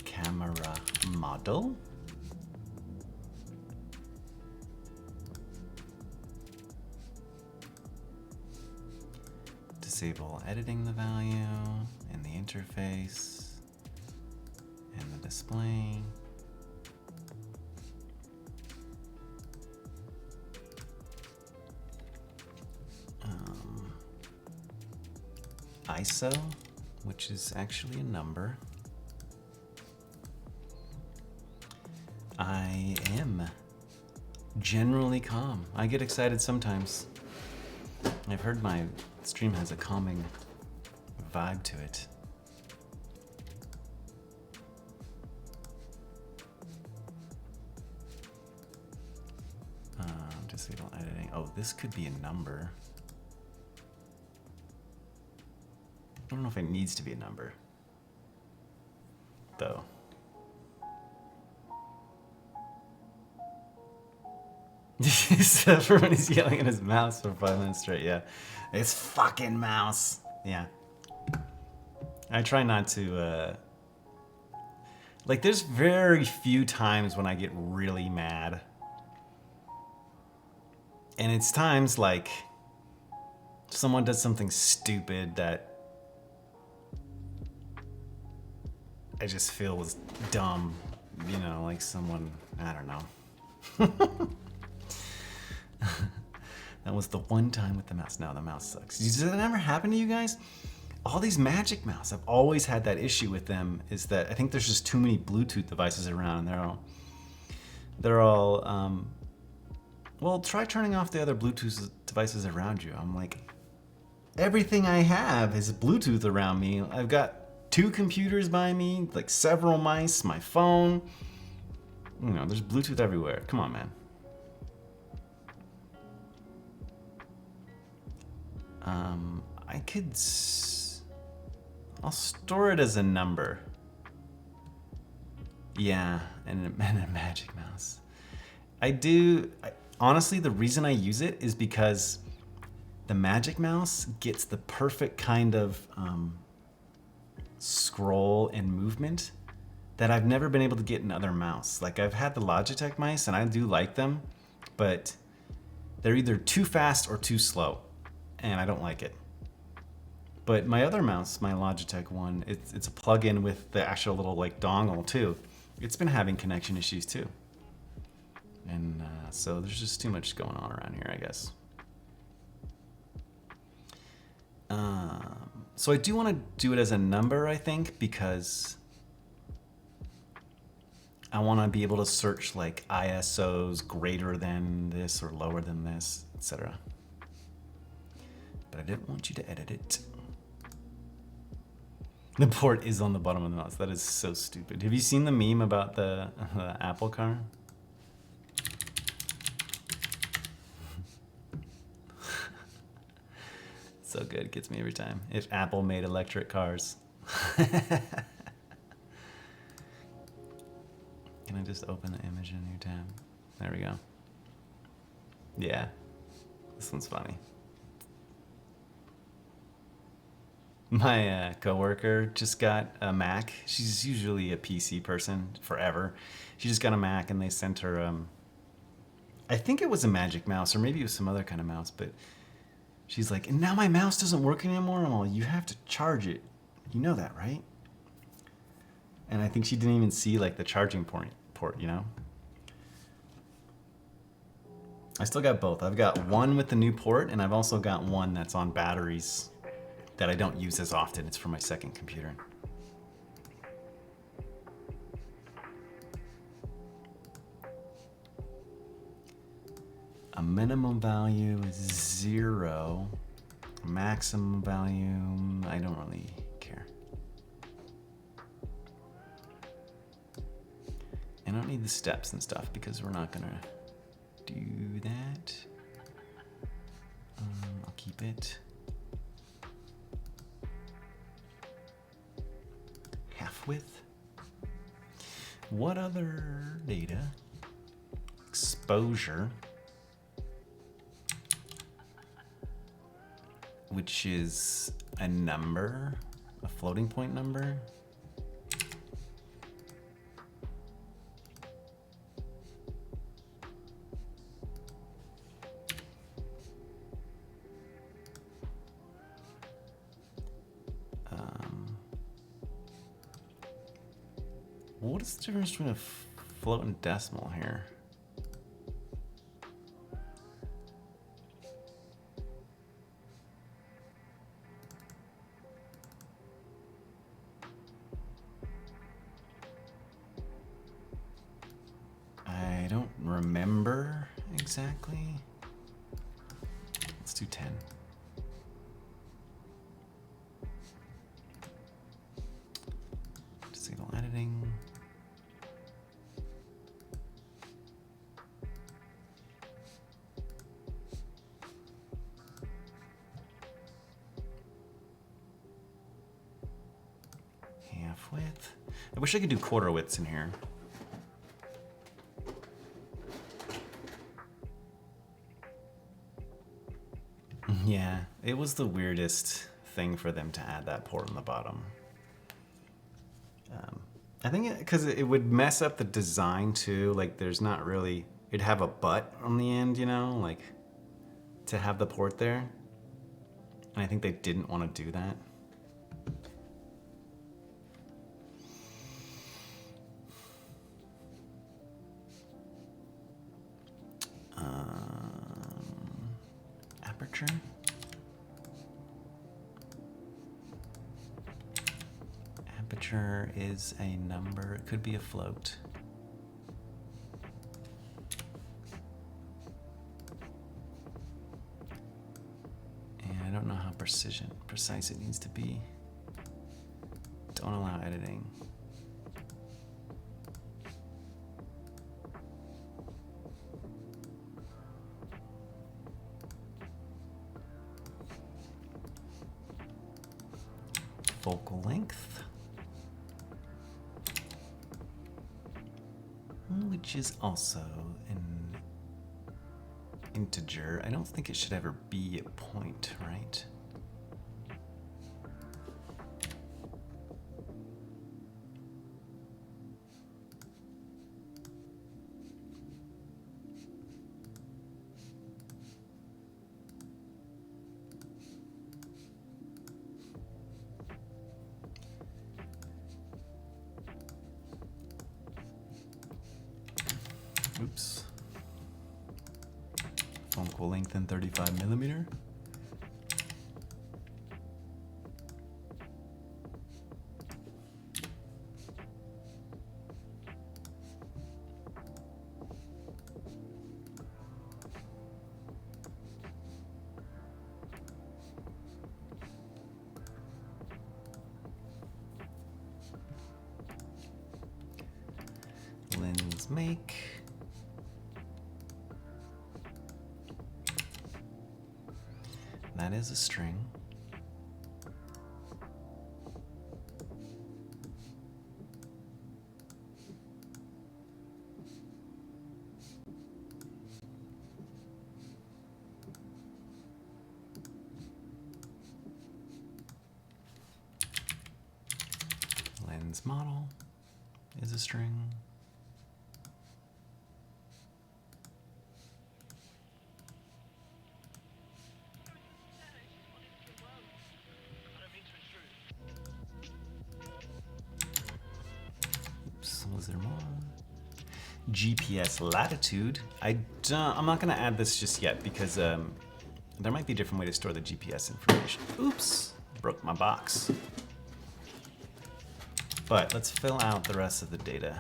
Camera model. Disable editing the value and the interface and the display. ISO, which is actually a number. I am generally calm. I get excited sometimes. I've heard my stream has a calming vibe to it. Disable editing. Oh, this could be a number. I don't know if it needs to be a number, though. Except for when he's yelling at his mouse for 5 minutes straight, yeah. It's fucking mouse. Yeah. I try not to, like, there's very few times when I get really mad. And it's times like someone does something stupid that I just feel was dumb. You know, like someone, I don't know. That was the one time with the mouse. No, the mouse sucks. Does that ever happen to you guys? All these Magic Mouse, I've always had that issue with them, is that I think there's just too many Bluetooth devices around, and they're all well, try turning off the other Bluetooth devices around you. I'm like, everything I have is Bluetooth around me. I've got 2 computers by me, like several mice, my phone. You know, there's Bluetooth everywhere. Come on, man. I'll store it as a number. Yeah, and a Magic Mouse. Honestly, the reason I use it is because the Magic Mouse gets the perfect kind of scroll and movement that I've never been able to get in other mouse. Like, I've had the Logitech mice, and I do like them, but they're either too fast or too slow, and I don't like it. But my other mouse, my Logitech one, it's a plug-in with the actual little like dongle too. It's been having connection issues too. And so there's just too much going on around here, I guess. So I do want to do it as a number, I think, because I want to be able to search like ISOs greater than this or lower than this, etc. But I didn't want you to edit it. The port is on the bottom of the mouse. That is so stupid. Have you seen the meme about the Apple car? So good, it gets me every time. If Apple made electric cars. Can I just open the image in a new tab? There we go. Yeah, this one's funny. My coworker just got a Mac. She's usually a PC person forever. She just got a Mac, and they sent her. I think it was a Magic Mouse, or maybe it was some other kind of mouse. But she's like, and now my mouse doesn't work anymore. I'm all, you have to charge it. You know that, right? And I think she didn't even see like the charging port. You know. I still got both. I've got one with the new port, and I've also got one that's on batteries that I don't use as often. It's for my second computer. A minimum value is 0. Maximum value, I don't really care. I don't need the steps and stuff because we're not gonna do that. I'll keep it. Half width. What other data? Exposure, which is a number, a floating point number. What is the difference between a float and decimal here? I don't remember exactly. Let's do 10. Disable editing. Half width. I wish I could do quarter widths in here. Yeah, it was the weirdest thing for them to add that port on the bottom. I think because it would mess up the design too. Like there's not really, it'd have a butt on the end, you know, like to have the port there. And I think they didn't want to do that. Aperture. Aperture is a number. It could be a float. And I don't know how precise it needs to be. Don't allow editing. Focal length, which is also an integer. I don't think it should ever be a point, right? Oops. Focal length in 35 millimeter. Lens make. That is a string. model is a string. Oops, was there more? GPS latitude. I'm not gonna add this just yet because there might be a different way to store the GPS information. Oops, broke my box. But let's fill out the rest of the data.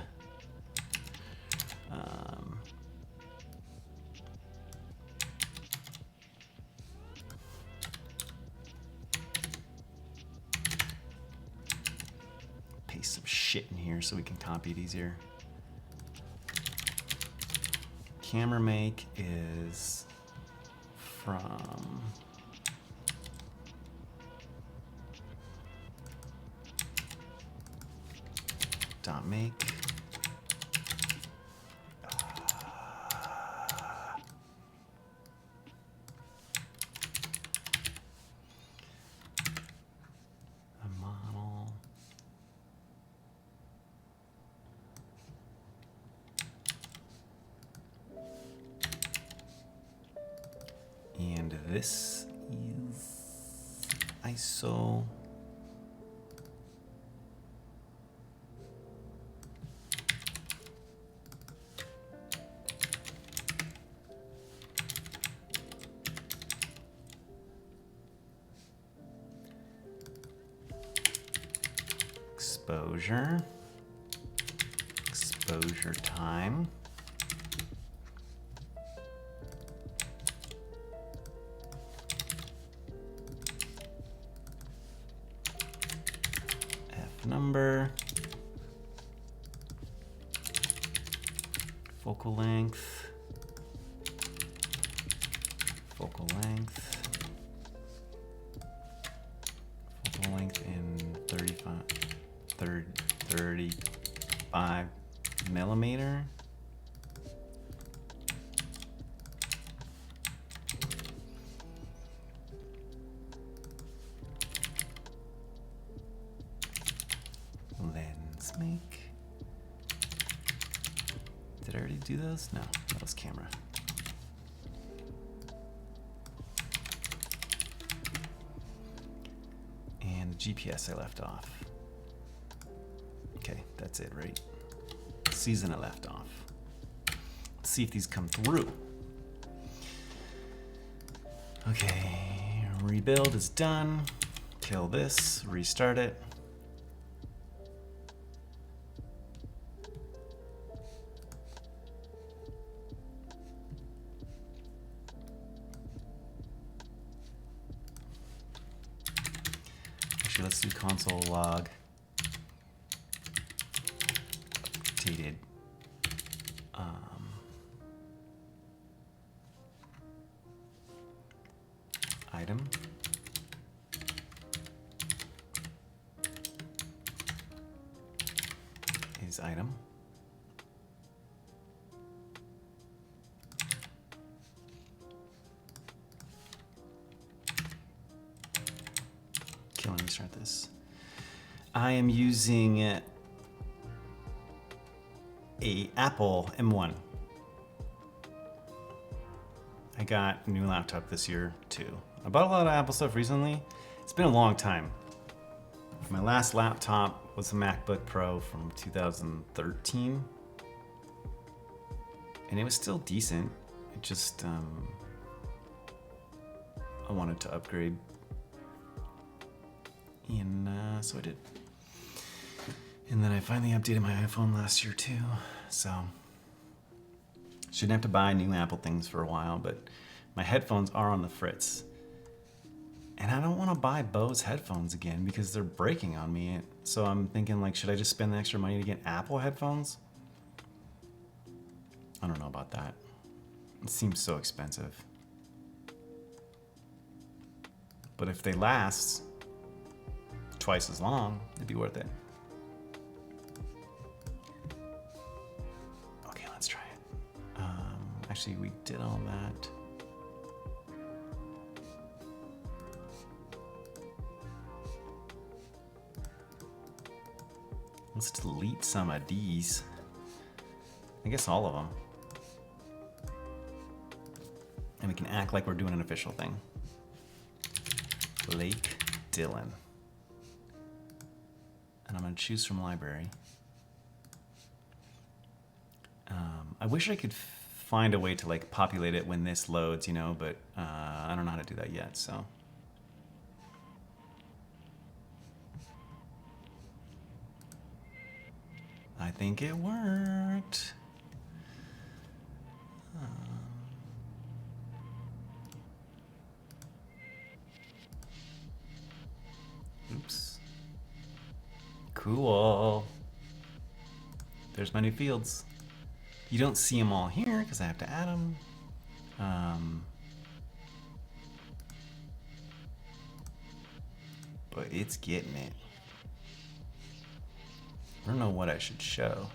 Paste some shit in here so we can copy it easier. Camera make is from dot make. A model. And this is ISO. Exposure. Exposure time. Number, focal length, focal length, focal length in 35 millimeter. Lens make. Did I already do those? No, that was camera. And the GPS I left off. Okay, that's it, right? Season I left off. Let's see if these come through. Okay, rebuild is done. Kill this, restart it. Actually, let's do console log. Updated. Item. Is item. Okay, let me start this. I am using a Apple M1. I got a new laptop this year too. I bought a lot of Apple stuff recently. It's been a long time. My last laptop was a MacBook Pro from 2013. And it was still decent. It just, I wanted to upgrade. And so I did. And then I finally updated my iPhone last year too. So, shouldn't have to buy new Apple things for a while, but my headphones are on the fritz. And I don't want to buy Bose headphones again because they're breaking on me. So I'm thinking, like, should I just spend the extra money to get Apple headphones? I don't know about that. It seems so expensive. But if they last twice as long, it'd be worth it. Okay, let's try it. Actually, we did all that. Let's delete some of these. I guess all of them. And we can act like we're doing an official thing. Blake Dillon. And I'm gonna choose from library. I wish I could find a way to like populate it when this loads, you know, but I don't know how to do that yet, so. I think it worked. Oops. Cool. There's my new fields. You don't see them all here because I have to add them. But it's getting it. I don't know what I should show.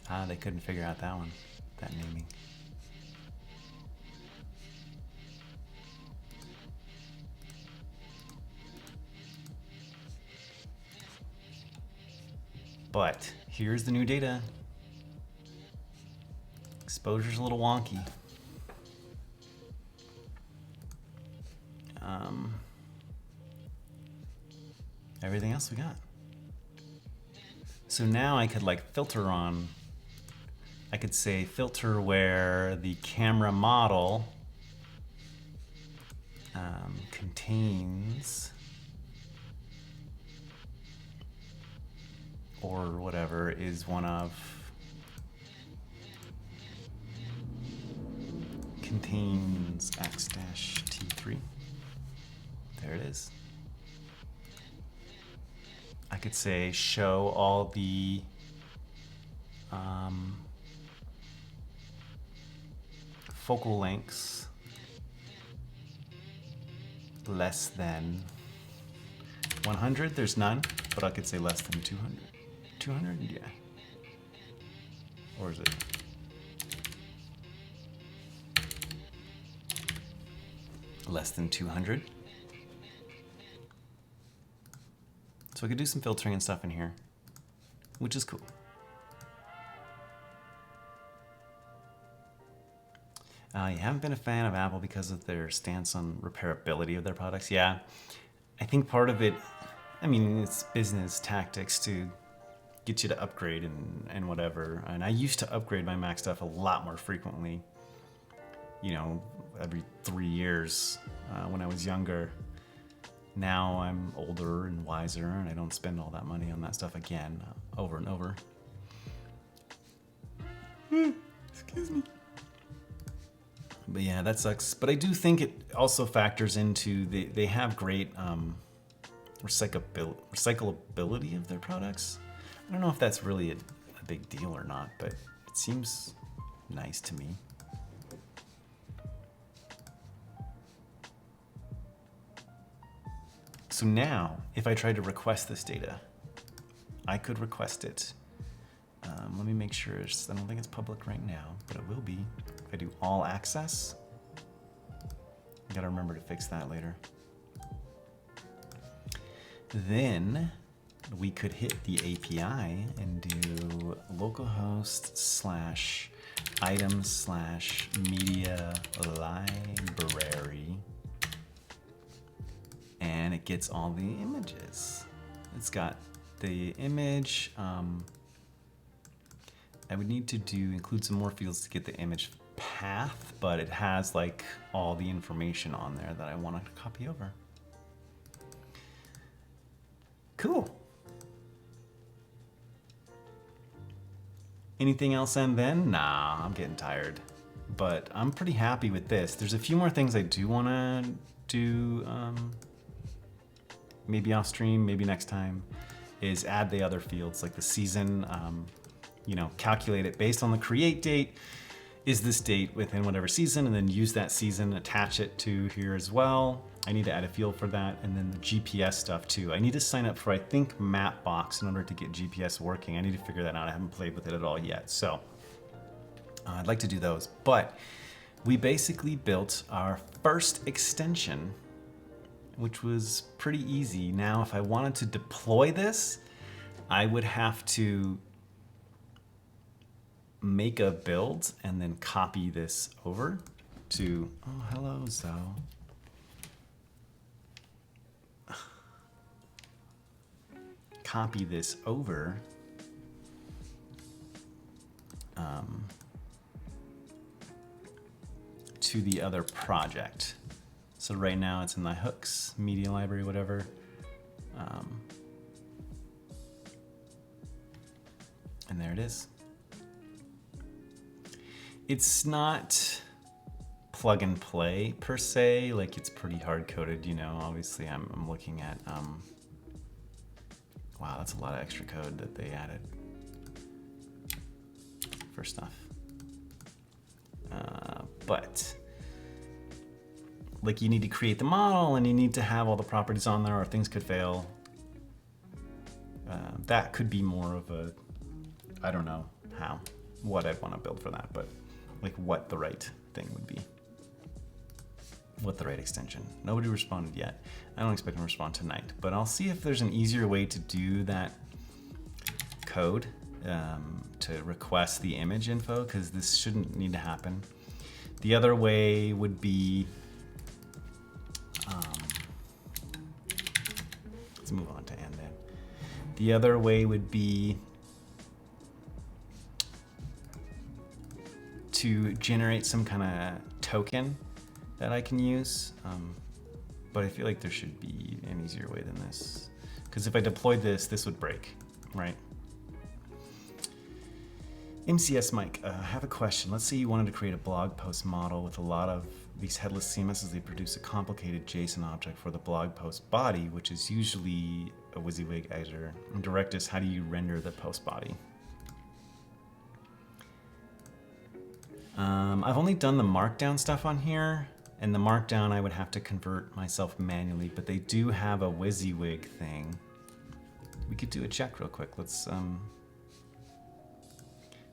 Ah, they couldn't figure out that one, that naming. But here's the new data. Exposure's a little wonky. Everything else we got. So now I could like filter on, I could say filter where the camera model contains, or whatever, is one of, contains x-t3. There it is. I could say show all the focal lengths less than 100. There's none, but I could say less than 200. 200? Yeah. Or is it? Less than 200. So I could do some filtering and stuff in here, which is cool. You haven't been a fan of Apple because of their stance on repairability of their products. Yeah, I think part of it, I mean, it's business tactics to get you to upgrade and whatever. And I used to upgrade my Mac stuff a lot more frequently, you know, every 3 years when I was younger. Now I'm older and wiser, and I don't spend all that money on that stuff again, over and over. Excuse me. But yeah, that sucks. But I do think it also factors into, they have great recyclability of their products. I don't know if that's really a big deal or not, but it seems nice to me. So now, if I try to request this data, I could request it. Let me make sure, I don't think it's public right now, but it will be. If I do all access, I gotta remember to fix that later. Then we could hit the API and do localhost / items / media library. And it gets all the images. It's got the image. I would need to include some more fields to get the image path, but it has like all the information on there that I want to copy over. Cool. Anything else and then? Nah, I'm getting tired. But I'm pretty happy with this. There's a few more things I do want to do, maybe off stream, maybe next time, is add the other fields like the season, you know, calculate it based on the create date. Is this date within whatever season, and then use that season, attach it to here as well. I need to add a field for that, and then the GPS stuff too. I need to sign up for, I think, Mapbox in order to get GPS working. I need to figure that out. I haven't played with it at all yet, so I'd like to do those. But we basically built our first extension which was pretty easy. Now, if I wanted to deploy this, I would have to make a build and then copy this over to, oh, hello, Zoe. Copy this over to the other project. So right now it's in the hooks, media library, whatever. And there it is. It's not plug and play per se, like it's pretty hard coded, you know. Obviously I'm looking at, wow, that's a lot of extra code that they added for stuff. But like you need to create the model and you need to have all the properties on there or things could fail. That could be more of a, I don't know what I'd want to build for that, but like what the right thing would be. What the right extension. Nobody responded yet. I don't expect them to respond tonight, but I'll see if there's an easier way to do that code to request the image info, because this shouldn't need to happen. The other way would be, let's move on to end then. The other way would be to generate some kind of token that I can use, but I feel like there should be an easier way than this. Because if I deployed this, this would break, right? MCS Mike, I have a question. Let's say you wanted to create a blog post model with a lot of these headless CMSs. They produce a complicated JSON object for the blog post body, which is usually a WYSIWYG editor. In Directus, how do you render the post body? I've only done the markdown stuff on here, and the markdown I would have to convert myself manually, but they do have a WYSIWYG thing. We could do a check real quick. Let's,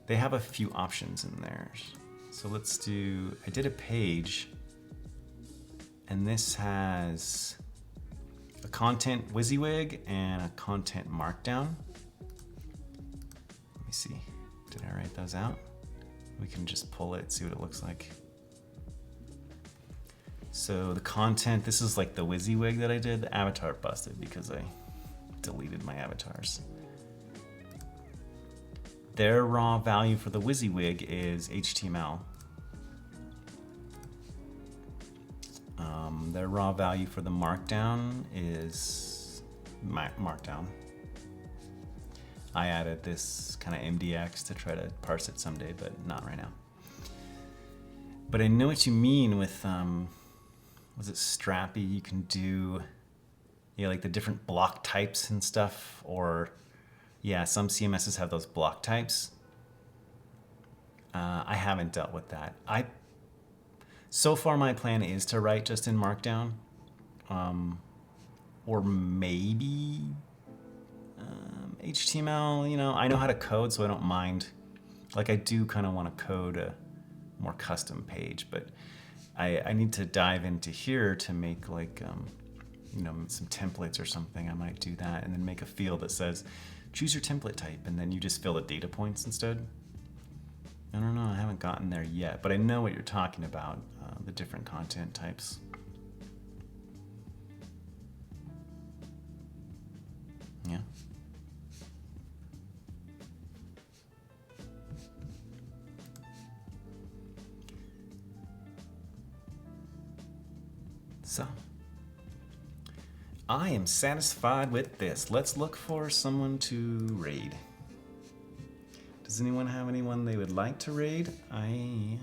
they have a few options in there. So let's do, I did a page, and this has a content WYSIWYG and a content markdown. Let me see, did I write those out? We can just pull it, see what it looks like. So the content, this is like the WYSIWYG that I did. The avatar busted because I deleted my avatars. Their raw value for the WYSIWYG is HTML. Their raw value for the markdown is markdown. I added this kind of MDX to try to parse it someday, but not right now. But I know what you mean with, was it Strappy? You can do, yeah, like the different block types and stuff, or yeah, some CMSs have those block types. I haven't dealt with that. So far my plan is to write just in Markdown, or maybe HTML. You know, I know how to code, so I don't mind. Like I do kind of want to code a more custom page, but I need to dive into here to make like, you know, some templates or something. I might do that and then make a field that says, choose your template type, and then you just fill the data points instead. I don't know, I haven't gotten there yet, but I know what you're talking about, the different content types. Yeah. So, I am satisfied with this. Let's look for someone to raid. Does anyone have anyone they would like to raid? I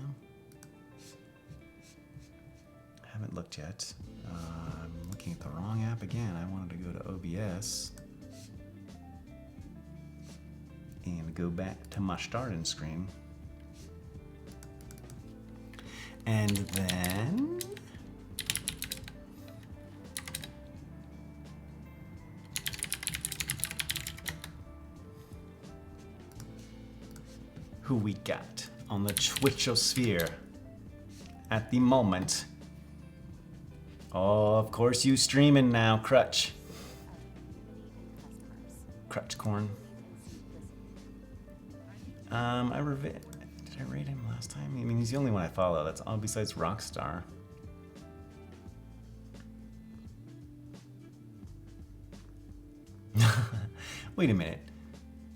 haven't looked yet. I'm looking at the wrong app again. I wanted to go to OBS and go back to my starting screen. And then who we got on the Twitchosphere at the moment. Oh, of course you streaming now, Crutch. Crutch corn. Did I rate him last time? I mean, he's the only one I follow. That's all besides Rockstar. Wait a minute.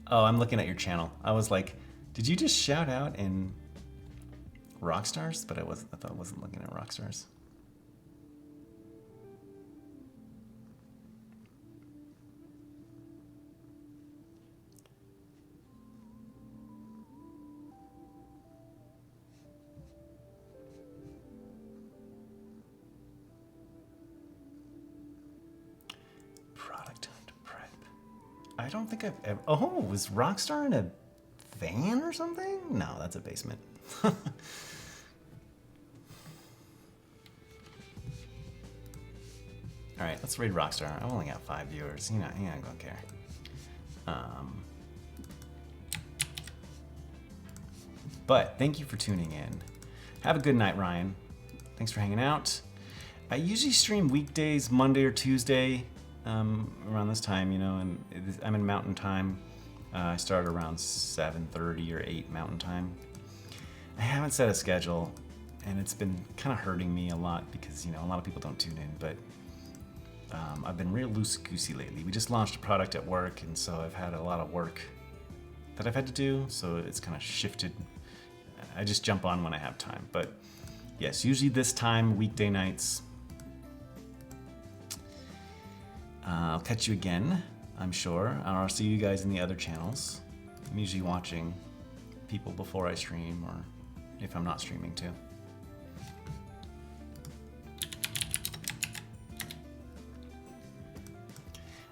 Oh, I'm looking at your channel. I was like, did you just shout out in Rockstars? But I thought I wasn't looking at Rockstars. Product to prep. I don't think I've ever. Oh, was Rockstar in a van or something? No, that's a basement. All right, let's read Rockstar. I've only got 5 viewers. He ain't gonna care. But thank you for tuning in. Have a good night, Ryan. Thanks for hanging out. I usually stream weekdays, Monday or Tuesday, around this time, you know, and I'm in Mountain Time. I start around 7:30 or 8 Mountain Time. I haven't set a schedule, and it's been kind of hurting me a lot because, you know, a lot of people don't tune in, but I've been real loosey-goosey lately. We just launched a product at work, and so I've had a lot of work that I've had to do, so it's kind of shifted. I just jump on when I have time, but yes, usually this time, weekday nights. I'll catch you again, I'm sure. I'll see you guys in the other channels. I'm usually watching people before I stream, or if I'm not streaming too.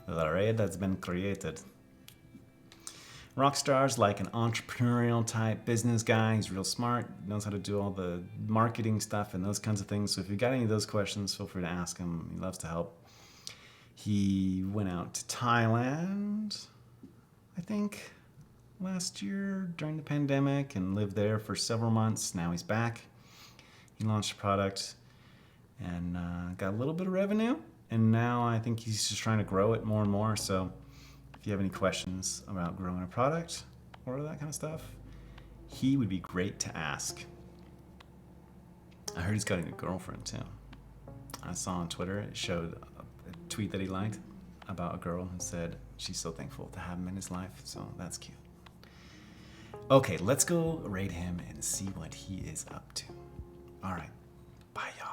The raid that's been created. Rockstar's like an entrepreneurial type business guy. He's real smart, knows how to do all the marketing stuff and those kinds of things. So if you've got any of those questions, feel free to ask him. He loves to help. He went out to Thailand, I think, last year during the pandemic and lived there for several months. Now he's back. He launched a product and got a little bit of revenue. And now I think he's just trying to grow it more and more. So if you have any questions about growing a product or that kind of stuff, he would be great to ask. I heard he's got a new girlfriend too. I saw on Twitter, it showed a tweet that he liked about a girl who said she's so thankful to have him in his life. So that's cute. Okay, let's go raid him and see what he is up to. All right, bye y'all.